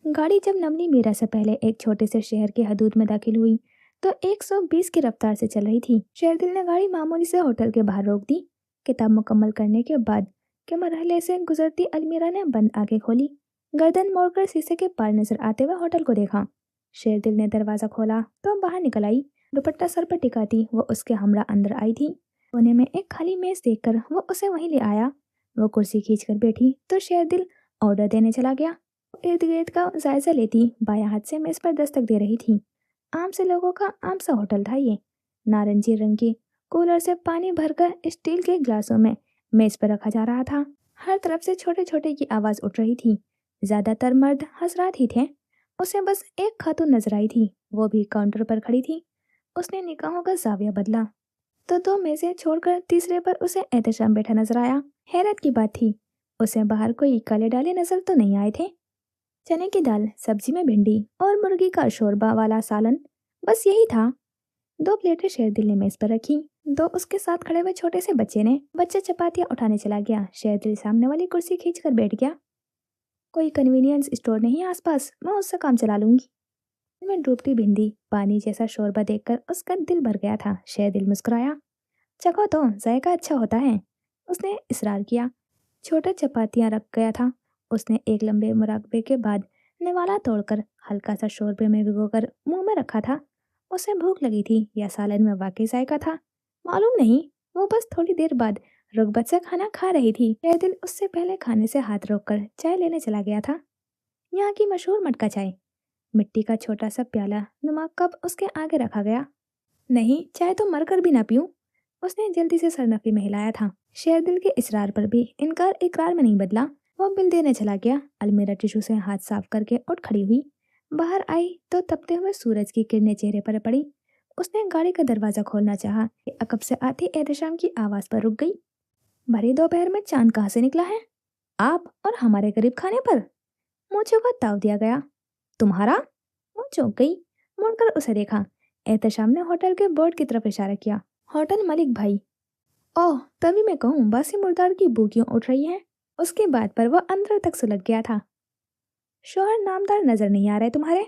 गाड़ी जब नमली मीरा से पहले एक छोटे से शहर की हदूद में दाखिल हुई तो 120 की रफ्तार से चल रही थी। शेरदिल ने गाड़ी मामूली से होटल के बाहर रोक दी। किताब मुकम्मल करने के बाद के मरहले से गुजरती अलमीरा ने बंद आंखें खोली। गर्दन मोड़कर शीशे के पार नजर आते हुए होटल को देखा। शेरदिल ने दरवाज़ा खोला तो बाहर निकल आई। दुपट्टा सर पर टिकाती वो उसके हमरा अंदर आई थी। कोने में एक खाली मेज देखकर वो उसे वहीं ले आया। वो कुर्सी खींचकर बैठी तो शेरदिल ऑर्डर देने चला गया। इर्द गिर्द का जायजा लेती बायां हाथ से मेज पर दस्तक दे रही थी। आम से लोगों का आम सा होटल था ये। नारंगी रंग की कूलर से पानी भरकर स्टील के ग्लासों में मेज पर रखा जा रहा था। हर तरफ से छोटे छोटे की आवाज उठ रही थी। ज्यादातर मर्द हंसरात ही थे। उसे बस एक खातून नजर आई थी, वो भी काउंटर पर खड़ी थी। उसने निगाहों का जाविया बदला तो दो मेजें छोड़कर तीसरे पर उसे एहतशाम बैठा नजर आया। हैरत की बात थी, उसे बाहर कोई काले डाले नजर तो नहीं आए थे। चने की दाल, सब्जी में भिंडी और मुर्गी का शोरबा वाला सालन, बस यही था। दो प्लेटें शेरदिल ने मेज पर रखी, दो उसके साथ खड़े हुए छोटे से बच्चे ने। बच्चा चपातियां उठाने चला गया। शेरदिल सामने वाली कुर्सी खींचकर बैठ गया। कोई कन्वीनियंस स्टोर नहीं आसपास, मैं उससे काम चला लूंगी। में डूबती भिंडी पानी जैसा शोरबा देखकर उसका दिल भर गया था। शेरदिल मुस्कुराया। चखो तो, जायका अच्छा होता है, उसने इसरार किया। छोटा चपातियां रख गया था। उसने एक लंबे मुराकबे के बाद निवाला तोड़कर हल्का सा शोरबे में भिगोकर मुंह में रखा था। उसे भूख लगी थी या सालन में वाकई जायका था, मालूम नहीं। वो बस थोड़ी देर बाद रुगबत से खाना खा रही थी। यह दिल उससे पहले खाने से हाथ रोककर चाय लेने चला गया था। यहाँ की मशहूर मटका चाय। मिट्टी का छोटा सा प्याला नुमा कप उसके आगे रखा गया। नहीं, चाय तो मरकर भी ना पीऊं, उसने जल्दी से सरनफी में हिलाया था। शेरदिल के इसरार पर भी इनकार इकरार में नहीं बदला। वो बिल देने चला गया। अलमीरा टिश्यू से हाथ साफ करके उठ खड़ी हुई। बाहर आई तो तपते हुए सूरज की किरणें चेहरे पर पड़ी। उसने गाड़ी का दरवाजा खोलना चाहा कि अकब से आती एहतशाम की आवाज पर रुक गई। भरी दोपहर में चांद कहाँ से निकला है? आप और हमारे गरीब खाने पर? मुझे को ताव दिया गया। तुम्हारा? वो चौंक गई। मुड़कर उसे देखा। एहतशाम ने होटल के बोर्ड की तरफ इशारा किया। होटल मलिक भाई। ओह, तभी मैं कहूँ बासी मुर्दार की बू क्यों उठ रही है। उसकी बात पर वो अंदर तक सुलग गया था। शोहर नामदार नजर नहीं आ रहे तुम्हारे?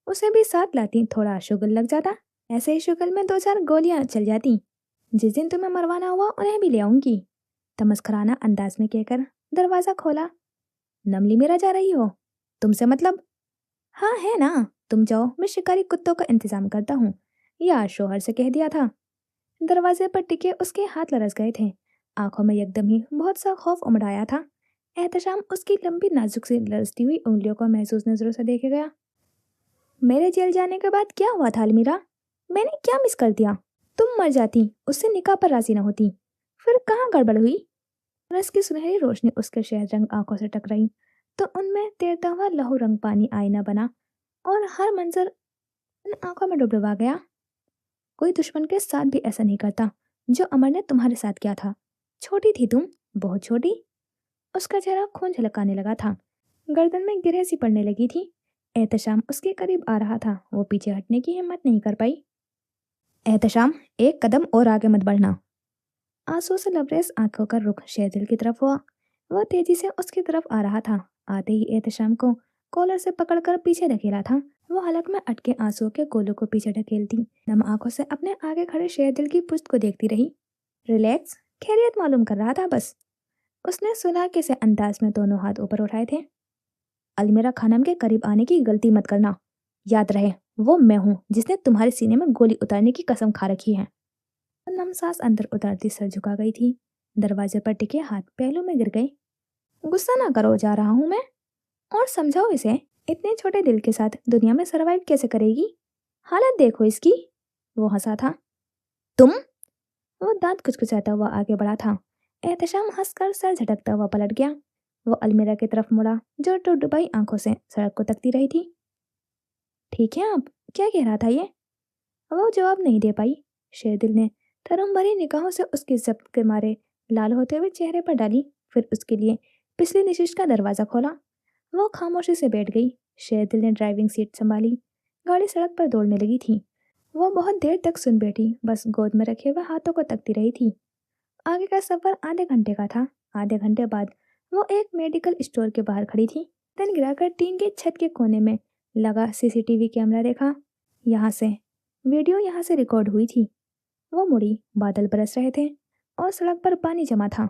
उसे भी साथ लाती, थोड़ा शुगल लग जाता। ऐसे ही शुगल में 2-4 गोलियां चल जाती। जिस दिन तुम्हें मरवाना हुआ उन्हें भी ले आऊंगी, तमस्कराना अंदाज में कहकर दरवाजा खोला। नमली मेरा जा रही हो? तुमसे मतलब? हाँ है ना, तुम जाओ, मैं शिकारी कुत्तों का इंतजाम करता हूँ, या शोहर से कह दिया था। दरवाजे पर टिके उसके हाथ लरस गए थे। आंखों में एकदम ही बहुत सा खौफ उमड़ आया था। एहतशाम उसकी लंबी नाजुक सी लरसती हुई उंगलियों को महसूस नजरों से देखे गया। मेरे जेल जाने के बाद क्या हुआ था अलमीरा? मैंने क्या मिस कर दिया? तुम मर जाती, उससे निकाह पर राजी न होती, फिर कहाँ गड़बड़ हुई? रस की सुनहरी रोशनी उसके शहद रंग आंखों से टकराई तो उनमें तैरता हुआ लहू रंग पानी आईना बना और हर मंजर उन आंखों में डुबडुबा गया। कोई दुश्मन के साथ भी ऐसा नहीं करता जो अमर ने तुम्हारे साथ किया था। छोटी थी तुम, बहुत छोटी। उसका चेहरा खून झलकाने लगा था। गर्दन में गिरह सी पड़ने लगी थी। एहतशाम उसके करीब आ रहा था। वो पीछे हटने की हिम्मत नहीं कर पाई। एहतशाम, एक कदम और आगे मत बढ़ना। आंसू से लबरेज आंखों का रुख शेरदिल की तरफ हुआ। वह तेजी से उसकी तरफ आ रहा था। आते ही एहतशाम को कॉलर से पकड़कर पीछे धकेला था। वो हलक में अटके आंसुओं के गोलों को पीछे ढकेलती नम आंखों से अपने आगे खड़े शेरदिल की पुश्त को देखती रही। रिलैक्स, खैरियत मालूम कर रहा था बस। उसने सुलह के से अंदाज में दोनों हाथ ऊपर उठाए थे। अलमीरा खानम के करीब आने की गलती मत करना। याद रहे, वो मैं हूँ जिसने तुम्हारे सीने में गोली उतारने की कसम खा रखी है। नम सांस अंदर उतारती सर झुका गई थी। दरवाजे पर टिके हाथ पहलू में गिर गए। गुस्सा ना करो, जा रहा हूं मैं, और समझाओ इसे, इतने छोटे दिल के साथ दुनिया में सरवाइव कैसे करेगी? हालत देखो इसकी। वो हंसा था। तुम? वो दांत कुचकुचाता हुआ आगे बढ़ा था। एहतशाम हंसकर सर झटकता हुआ पलट गया। वो अलमीरा की तरफ मुड़ा जो डुबडुबाई आंखों से सड़क को तकती रही थी। ठीक है आप, क्या कह रहा था ये? वो जवाब नहीं दे पाई। शेरदिल ने थरम भरी निगाहों से उसकी जब्त के मारे लाल होते हुए चेहरे पर डाली, फिर उसके लिए पिछली नशिश का दरवाज़ा खोला। वो खामोशी से बैठ गई। शेरदिल ने ड्राइविंग सीट संभाली। गाड़ी सड़क पर दौड़ने लगी थी। वो बहुत देर तक सुन बैठी, बस गोद में रखे हुए हाथों को तकती रही थी। आगे का सफर आधे घंटे का था। आधे घंटे बाद वो एक मेडिकल स्टोर के बाहर खड़ी थी। दिन गिराकर टीन के छत के कोने में लगा सीसीटीवी कैमरा देखा। यहाँ से रिकॉर्ड हुई थी। वो मुड़ी, बादल बरस रहे थे और सड़क पर पानी जमा था।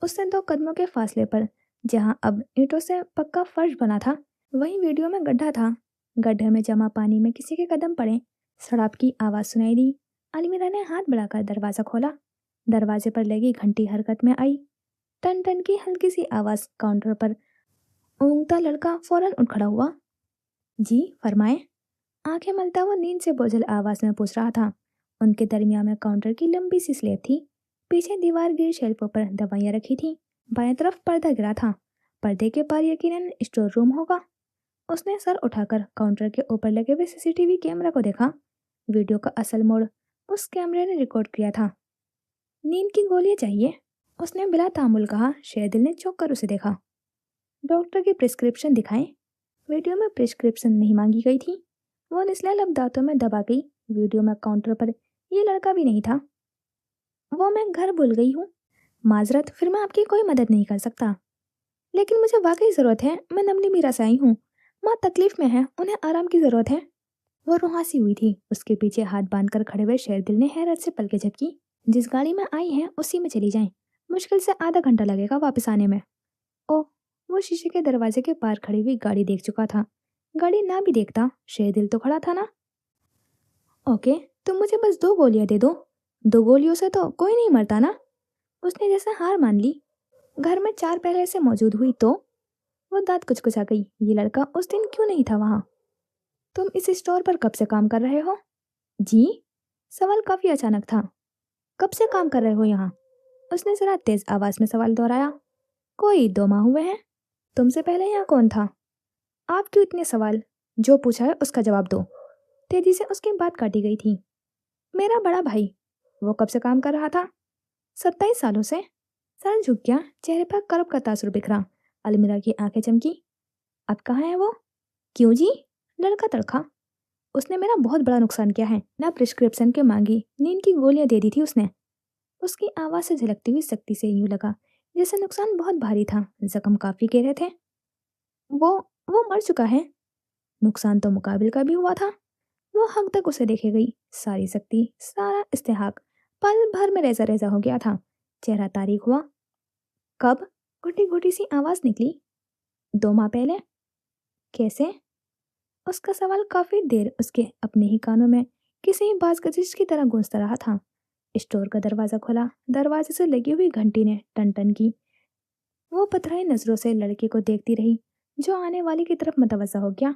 उससे 2 कदमों के फासले पर, जहां अब ईंटों से पक्का फर्श बना था, वहीं वीडियो में गड्ढा था। गड्ढे में जमा पानी में किसी के कदम पड़े। सड़ाप की आवाज़ सुनाई दी। अलमीरा ने हाथ बढ़ाकर दरवाज़ा खोला। दरवाजे पर लगी घंटी हरकत में आई। टन टन की हल्की सी आवाज़। काउंटर पर ऊँघता लड़का फौरन उठ खड़ा हुआ। जी फरमाएं। आंखें मलता हुआ नींद से बोझल आवाज़ में पूछ रहा था। उनके दरमियान में काउंटर की लंबी सी स्लेब थी। पीछे दीवार गिरी शेल्फों पर दवाइयाँ रखी थीं। बाएं तरफ पर्दा गिरा था। पर्दे के पार यकीनन स्टोर रूम होगा। उसने सर उठाकर काउंटर के ऊपर लगे हुए सीसीटीवी कैमरा को देखा। वीडियो का असल मोड़ उस कैमरे ने रिकॉर्ड किया था। नींद की गोलियां चाहिए, उसने बिला तामुल कहा। शेरदिल ने चौंक कर उसे देखा। डॉक्टर की प्रिस्क्रिप्शन दिखाएं। वीडियो में प्रिस्क्रिप्शन नहीं मांगी गई थी। वो निचले लब दांतों में दबा गई। वीडियो में काउंटर पर ये लड़का भी नहीं था। वो मैं घर भूल गई हूँ, माजरत, फिर मैं आपकी कोई मदद नहीं कर सकता। लेकिन मुझे वाकई ज़रूरत है। मैं नमली मीरा से आई हूँ। माँ तकलीफ में है, उन्हें आराम की ज़रूरत है। वो रुहासी हुई थी। उसके पीछे हाथ बांधकर खड़े हुए शेरदिल ने हैरत से पलकें झपकी। जिस गाड़ी में आई हैं उसी में चली जाएं। मुश्किल से आधा घंटा लगेगा वापस आने में। ओह, वो शीशे के दरवाजे के पार खड़ी हुई गाड़ी देख चुका था। गाड़ी ना भी देखता, शेरदिल तो खड़ा था ना। ओके, तुम मुझे बस 2 गोलियां दे दो। 2 गोलियों से तो कोई नहीं मरता ना। उसने जैसे हार मान ली। घर में 4 पहले से मौजूद हुई तो। वो दांत कुचकुचा गई। ये लड़का उस दिन क्यों नहीं था वहां? तुम इस स्टोर पर कब से काम कर रहे हो? जी? सवाल काफी अचानक था। कब से काम कर रहे हो यहाँ? उसने जरा तेज आवाज में सवाल दोहराया। कोई 2 माह हुए हैं। तुमसे पहले यहाँ कौन था? आप क्यों इतने सवाल? जो पूछा है उसका जवाब दो। तेजी से उसकी बात काटी गई थी। मेरा बड़ा भाई। वो कब से काम कर रहा था? 27 सालों से। सर झुक गया, चेहरे पर कर्ब का तासुर बिखरा। अलमीरा की आंखें चमकी। अब कहाँ है वो? क्यों जी? लड़का तड़का। उसने मेरा बहुत बड़ा नुकसान किया है। ना प्रिस्क्रिप्शन के मांगी, नींद की गोलियां दे दी थी उसने। उसकी आवाज से झलकती हुई सख्ती से यूं लगा जैसे नुकसान बहुत भारी था। जख्म काफी गहरे थे। वो वो मर चुका है। नुकसान तो मुकाबिल का भी हुआ था। वो हक तक उसे देखे गई। सारी शक्ति, सारा इस्तेहाक पल भर में रेजा रेजा हो गया था। चेहरा तारीख हुआ। कब? घुटी घुटी सी आवाज निकली। 2 माह पहले। कैसे? उसका सवाल काफी देर उसके अपने ही कानों में किसी बाज गजिश की तरह गूंजता रहा था। स्टोर का दरवाजा खुला। दरवाजे से लगी हुई घंटी ने टन टन की। वो पथराई नजरों से लड़के को देखती रही, जो आने वाली की तरफ मतवज्जा हो गया।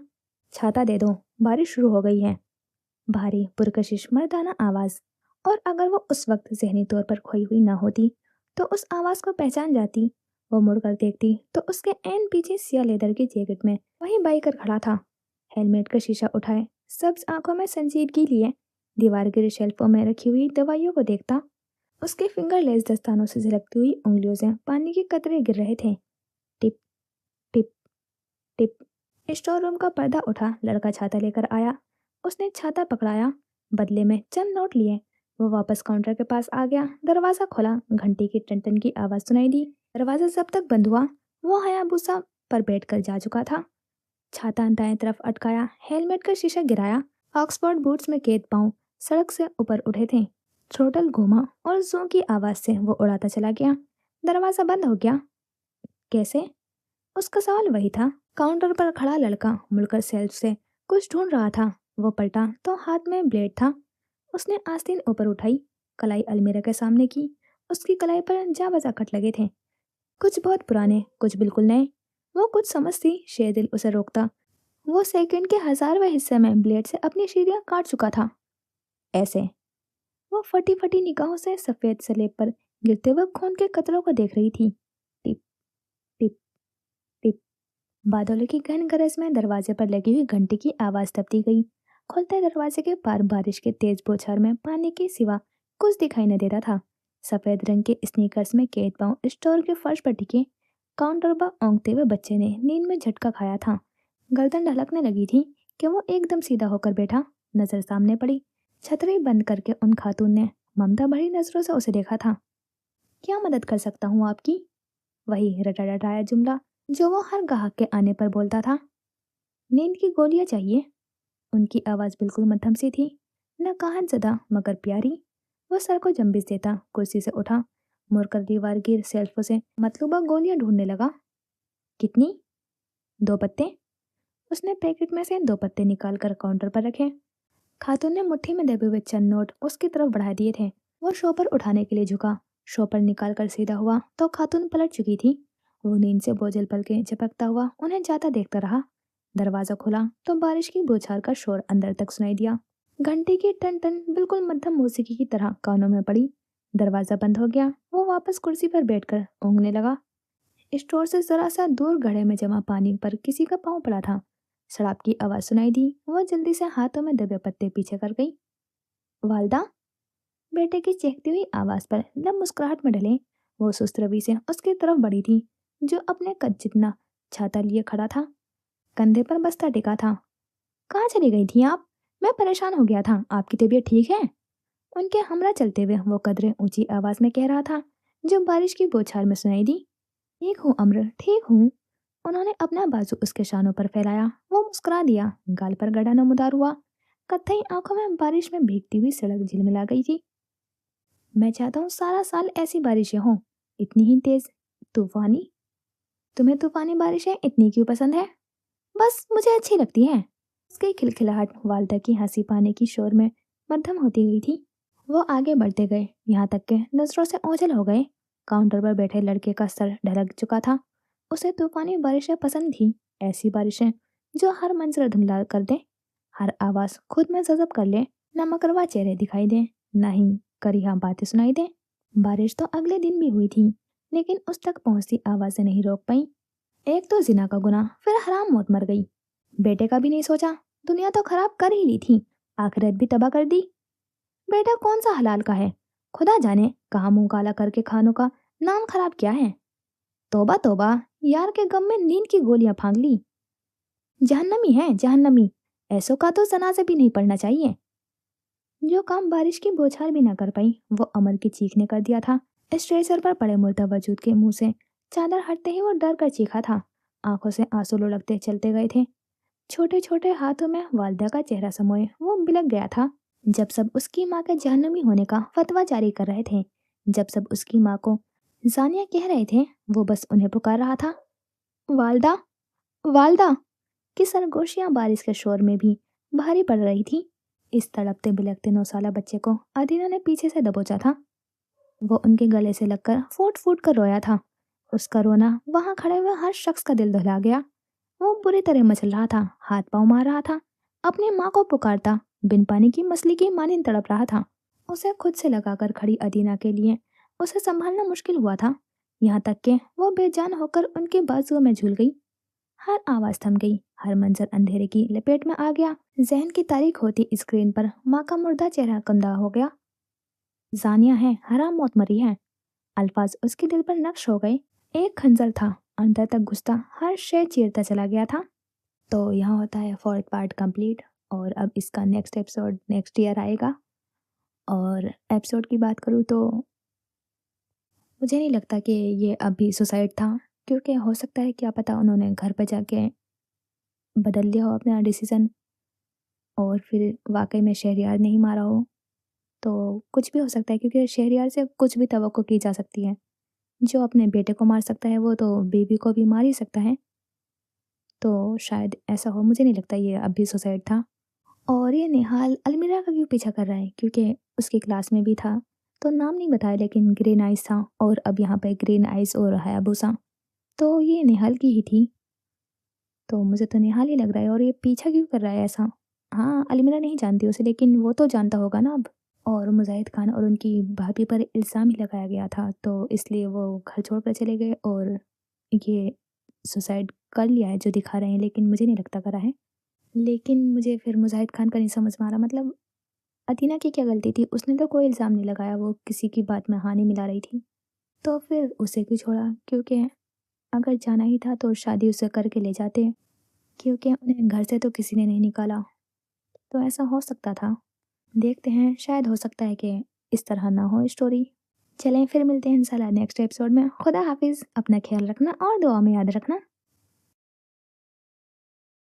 छाता दे दो, बारिश शुरू हो गई है। भारी पुरकशिश मर्दाना आवाज। और अगर वो उस वक्त जहनी तौर पर खोई हुई ना होती तो उस आवाज को पहचान जाती। वो मुड़कर देखती तो उसके एन पीछे सिया लेदर की जैकेट में वही बाइकर खड़ा था। हेलमेट का शीशा उठाए, सब्ज आंखों में संजीदगी लिए दीवार गिरे शेल्फों में रखी हुई दवाइयों को देखता। उसके फिंगर लेस दस्तानों से झलकती हुई उंगलियों से पानी के कतरे गिर रहे थे। Tip tip tip. Store room का पर्दा उठा। लड़का छाता लेकर आया। उसने छाता पकड़ाया, बदले में चंद नोट लिए। वो वापस काउंटर के पास आ गया। दरवाजा खोला। घंटी की टन की आवाज सुनाई दी। दरवाजा जब तक बंद हुआ वो हयाबुसा पर बैठकर जा चुका था। छाता दाएं तरफ अटकाया, हेलमेट का शीशा गिराया। ऑक्सफोर्ड बूट्स में कैद पांव सड़क से ऊपर उठे थे। थ्रोटल घूमा और जू की आवाज से वो उड़ाता चला गया। दरवाजा बंद हो गया। कैसे? उसका सवाल वही था। काउंटर पर खड़ा लड़का मुड़कर सेल्फ से कुछ ढूंढ रहा था। वो पलटा तो हाथ में ब्लेड था। उसने आस्तीन ऊपर उठाई, कलाई अलमीरा के सामने की। उसकी कलाई पर जा बजा कट लगे थे, कुछ बहुत पुराने, कुछ बिल्कुल नए। वो कुछ समझती, शेरदिल उसे रोकता। वो सेकंड के 1000वें हिस्से में ब्लेड से अपनी शीरियां काट चुका था। ऐसे। वो फटी फटी निगाहों से सफेद सलेब पर गिरते हुए खून के कतरों को देख रही थी। Tip tip tip. बादलों की घन गरज में दरवाजे पर लगी हुई घंटी की आवाज दबती गई। खुलते दरवाजे के पार बारिश के तेज बौछार में पानी के सिवा कुछ दिखाई न देता था। सफेद रंग के स्नीकर्स में कैद पांव स्टोर के फर्श पर टिके काउंटर पर औंकते हुए बच्चे ने नींद में झटका खाया था। गर्दन ढलकने लगी थी कि वो एकदम सीधा होकर बैठा। नजर सामने पड़ी। छतरी बंद करके उन खातून ने ममता भरी नजरों से उसे देखा था। क्या मदद कर सकता हूँ आपकी? वही रटा रटाया जुमला जो वो हर ग्राहक के आने पर बोलता था। नींद की गोलियां चाहिए। उनकी आवाज बिल्कुल मध्यम सी थी, न कहत ज़दा मगर प्यारी। वो सर को जंबिस देता कुर्सी से उठा, मुड़कर दीवार गिर शेल्फों से मतलूबा गोलियां ढूंढने लगा। कितनी? 2 पत्ते। उसने पैकेट में से 2 पत्ते निकाल कर काउंटर पर रखे। खातून ने मुट्ठी में दबे हुए चंद नोट उसकी तरफ बढ़ा दिए थे। वो शॉपर उठाने के लिए झुका। शॉपर निकाल कर सीधा हुआ तो खातून पलट चुकी थी। वो नींद से बोझल पलके झपकता हुआ उन्हें जाता देखता रहा। दरवाजा खुला तो बारिश की बौछार का शोर अंदर तक सुनाई दिया। घंटी की टन टन बिल्कुल मध्यम मौसीकी की तरह कानों में पड़ी। दरवाजा बंद हो गया। वो वापस कुर्सी पर बैठकर ऊँघने लगा। स्टोर से जरा सा दूर घड़े में जमा पानी पर किसी का पाँव पड़ा था। शराब की आवाज सुनाई दी। वो जल्दी से हाथों में दबे पत्ते पीछे कर गई। वालदा? बेटे की चहकती हुई आवाज पर लब मुस्कुराहट में ढले। वो सुस्त रवि से उसकी तरफ बढ़ी थी, जो अपने कद जितना छाता लिए खड़ा था। कंधे पर बस्ता टिका था। कहाँ चली गई थी आप? मैं परेशान हो गया था। आपकी तबीयत ठीक है? उनके हमरा चलते हुए वो कदरे ऊंची आवाज में कह रहा था, जो बारिश की बौछार में सुनाई दी। ठीक हूँ अम्र, ठीक हूँ। उन्होंने अपना बाजू उसके शानों पर फैलाया। वो मुस्कुरा दिया। गाल पर गड़ा नमूदार हुआ। कत्थई आंखों में बारिश में भीगती हुई सड़क झिलमिला गई थी। मैं चाहता हूँ सारा साल ऐसी बारिशें हों, इतनी ही तेज, तूफानी। तुम्हें तूफानी बारिशें इतनी क्यों पसंद है? बस मुझे अच्छी लगती है। उसकी खिलखिलाहट वालदा की हंसी पाने की शोर में मध्यम होती गई थी। वो आगे बढ़ते गए, यहाँ तक के नजरों से ओझल हो गए। काउंटर पर बैठे लड़के का सर ढलक चुका था। उसे तूफानी बारिशें पसंद थी, ऐसी बारिशें जो हर मंजर धुंधला कर दे, हर आवाज खुद में जज़ब कर ले, न मकरवा चेहरे दिखाई दे, न ही करिहा बातें सुनाई दे। बारिश तो अगले दिन भी हुई थी, लेकिन उस तक पहुंचती आवाजें नहीं रोक पाई। एक तो जिना का गुनाह, फिर हराम मौत मर गई। बेटे का भी नहीं सोचा। दुनिया तो खराब कर ही ली थी, आखिरत भी तबाह कर दी। बेटा कौन सा हलाल का है, खुदा जाने कहाँ मुंह काला करके खानों का नाम खराब किया है। तोबा तोबा, यार के गम में नींद की गोलियां फांग ली। जहन्नमी है जहन्नमी, ऐसों का तो जनाजे भी नहीं पड़ना चाहिए। जो काम बारिश की बौछार भी ना कर पाई, वो अमर की चीख ने कर दिया था। स्ट्रेचर पर पड़े मुर्दा वजूद के मुंह से चादर हटते ही वो डर कर चीखा था। आंखों से आंसू लुढ़कते चलते गए थे। छोटे छोटे हाथों में वालदा का चेहरा समोए वो बिलक गया था। जब सब उसकी माँ के जहन्नमी होने का फतवा जारी कर रहे थे, जब सब उसकी माँ को जानिया कह रहे थे, वो बस उन्हें पुकार रहा था। वालदा, वालदा की सरगोशियां बारिश के शोर में भी भारी पड़ रही थी। इस तड़पते बिलकते 9 साला बच्चे को अदीना ने पीछे से दबोचा था। वो उनके गले से लगकर फूट फूट कर रोया था। उसका रोना वहां खड़े हुए हर शख्स का दिल दहला गया। वो बुरी तरह मचल रहा था, हाथ पांव मार रहा था, अपनी माँ को पुकारता बिन पानी की मछली की मानिंद तड़प रहा था। उसे खुद से लगाकर खड़ी अदीना के लिए उसे संभालना मुश्किल हुआ था, यहाँ तक कि वो बेजान होकर उनके बाजुओं में झूल गई। हर आवाज थम गई, हर मंजर अंधेरे की लपेट में आ गया। जहन की तारीख होती स्क्रीन पर माँ का मुर्दा चेहरा कंधा हो गया। जानिया है, हराम मौत मरी है। अल्फाज उसके दिल पर नक्श हो गए। एक खंजर था, अंदर तक घुसता हर शय चीरता चला गया था। तो यहाँ होता है फोर्थ पार्ट कंप्लीट, और अब इसका नेक्स्ट एपिसोड नेक्स्ट ईयर आएगा। और एपिसोड की बात करूँ तो मुझे नहीं लगता कि ये अभी सुसाइड था, क्योंकि हो सकता है क्या पता उन्होंने घर पर जाके बदल लिया हो अपना डिसीजन, और फिर वाकई में शहरयार नहीं मारा हो। तो कुछ भी हो सकता है, क्योंकि शहरयार से कुछ भी तवक्को की जा सकती है। जो अपने बेटे को मार सकता है वो तो बीवी को भी मार ही सकता है। तो शायद ऐसा हो, मुझे नहीं लगता ये अभी सुसाइड था। और ये निहाल अलमीरा का क्यों पीछा कर रहा है, क्योंकि उसकी क्लास में भी था, तो नाम नहीं बताया लेकिन ग्रीन आइज था, और अब यहाँ पे ग्रीन आइज और हायाबुसा, तो ये निहाल की ही थी। तो मुझे तो निहाल ही लग रहा है, और ये पीछा क्यों कर रहा है ऐसा। हाँ, अलमीरा नहीं जानती उसे, लेकिन वो तो जानता होगा ना अब। और मुजाहिद खान और उनकी भाभी पर इल्ज़ाम ही लगाया गया था, तो इसलिए वो घर छोड़ कर चले गए, और ये सुसाइड कर लिया है जो दिखा रहे हैं, लेकिन मुझे नहीं लगता करा है। لیکن مجھے پھر مجاہد خان کا نہیں سمجھ میں آ رہا، مطلب ادینہ کی کیا غلطی تھی؟ اس نے تو کوئی الزام نہیں لگایا، وہ کسی کی بات میں ہاں نہیں ملا رہی تھی، تو پھر اسے کیوں چھوڑا؟ کیونکہ اگر جانا ہی تھا تو شادی اسے کر کے لے جاتے، کیونکہ انہیں گھر سے تو کسی نے نہیں نکالا، تو ایسا ہو سکتا تھا۔ دیکھتے ہیں، شاید ہو سکتا ہے کہ اس طرح نہ ہو اسٹوری۔ چلیں پھر ملتے ہیں انشاءاللہ نیکسٹ ایپیسوڈ میں۔ خدا حافظ، اپنا خیال رکھنا اور دعا میں یاد رکھنا۔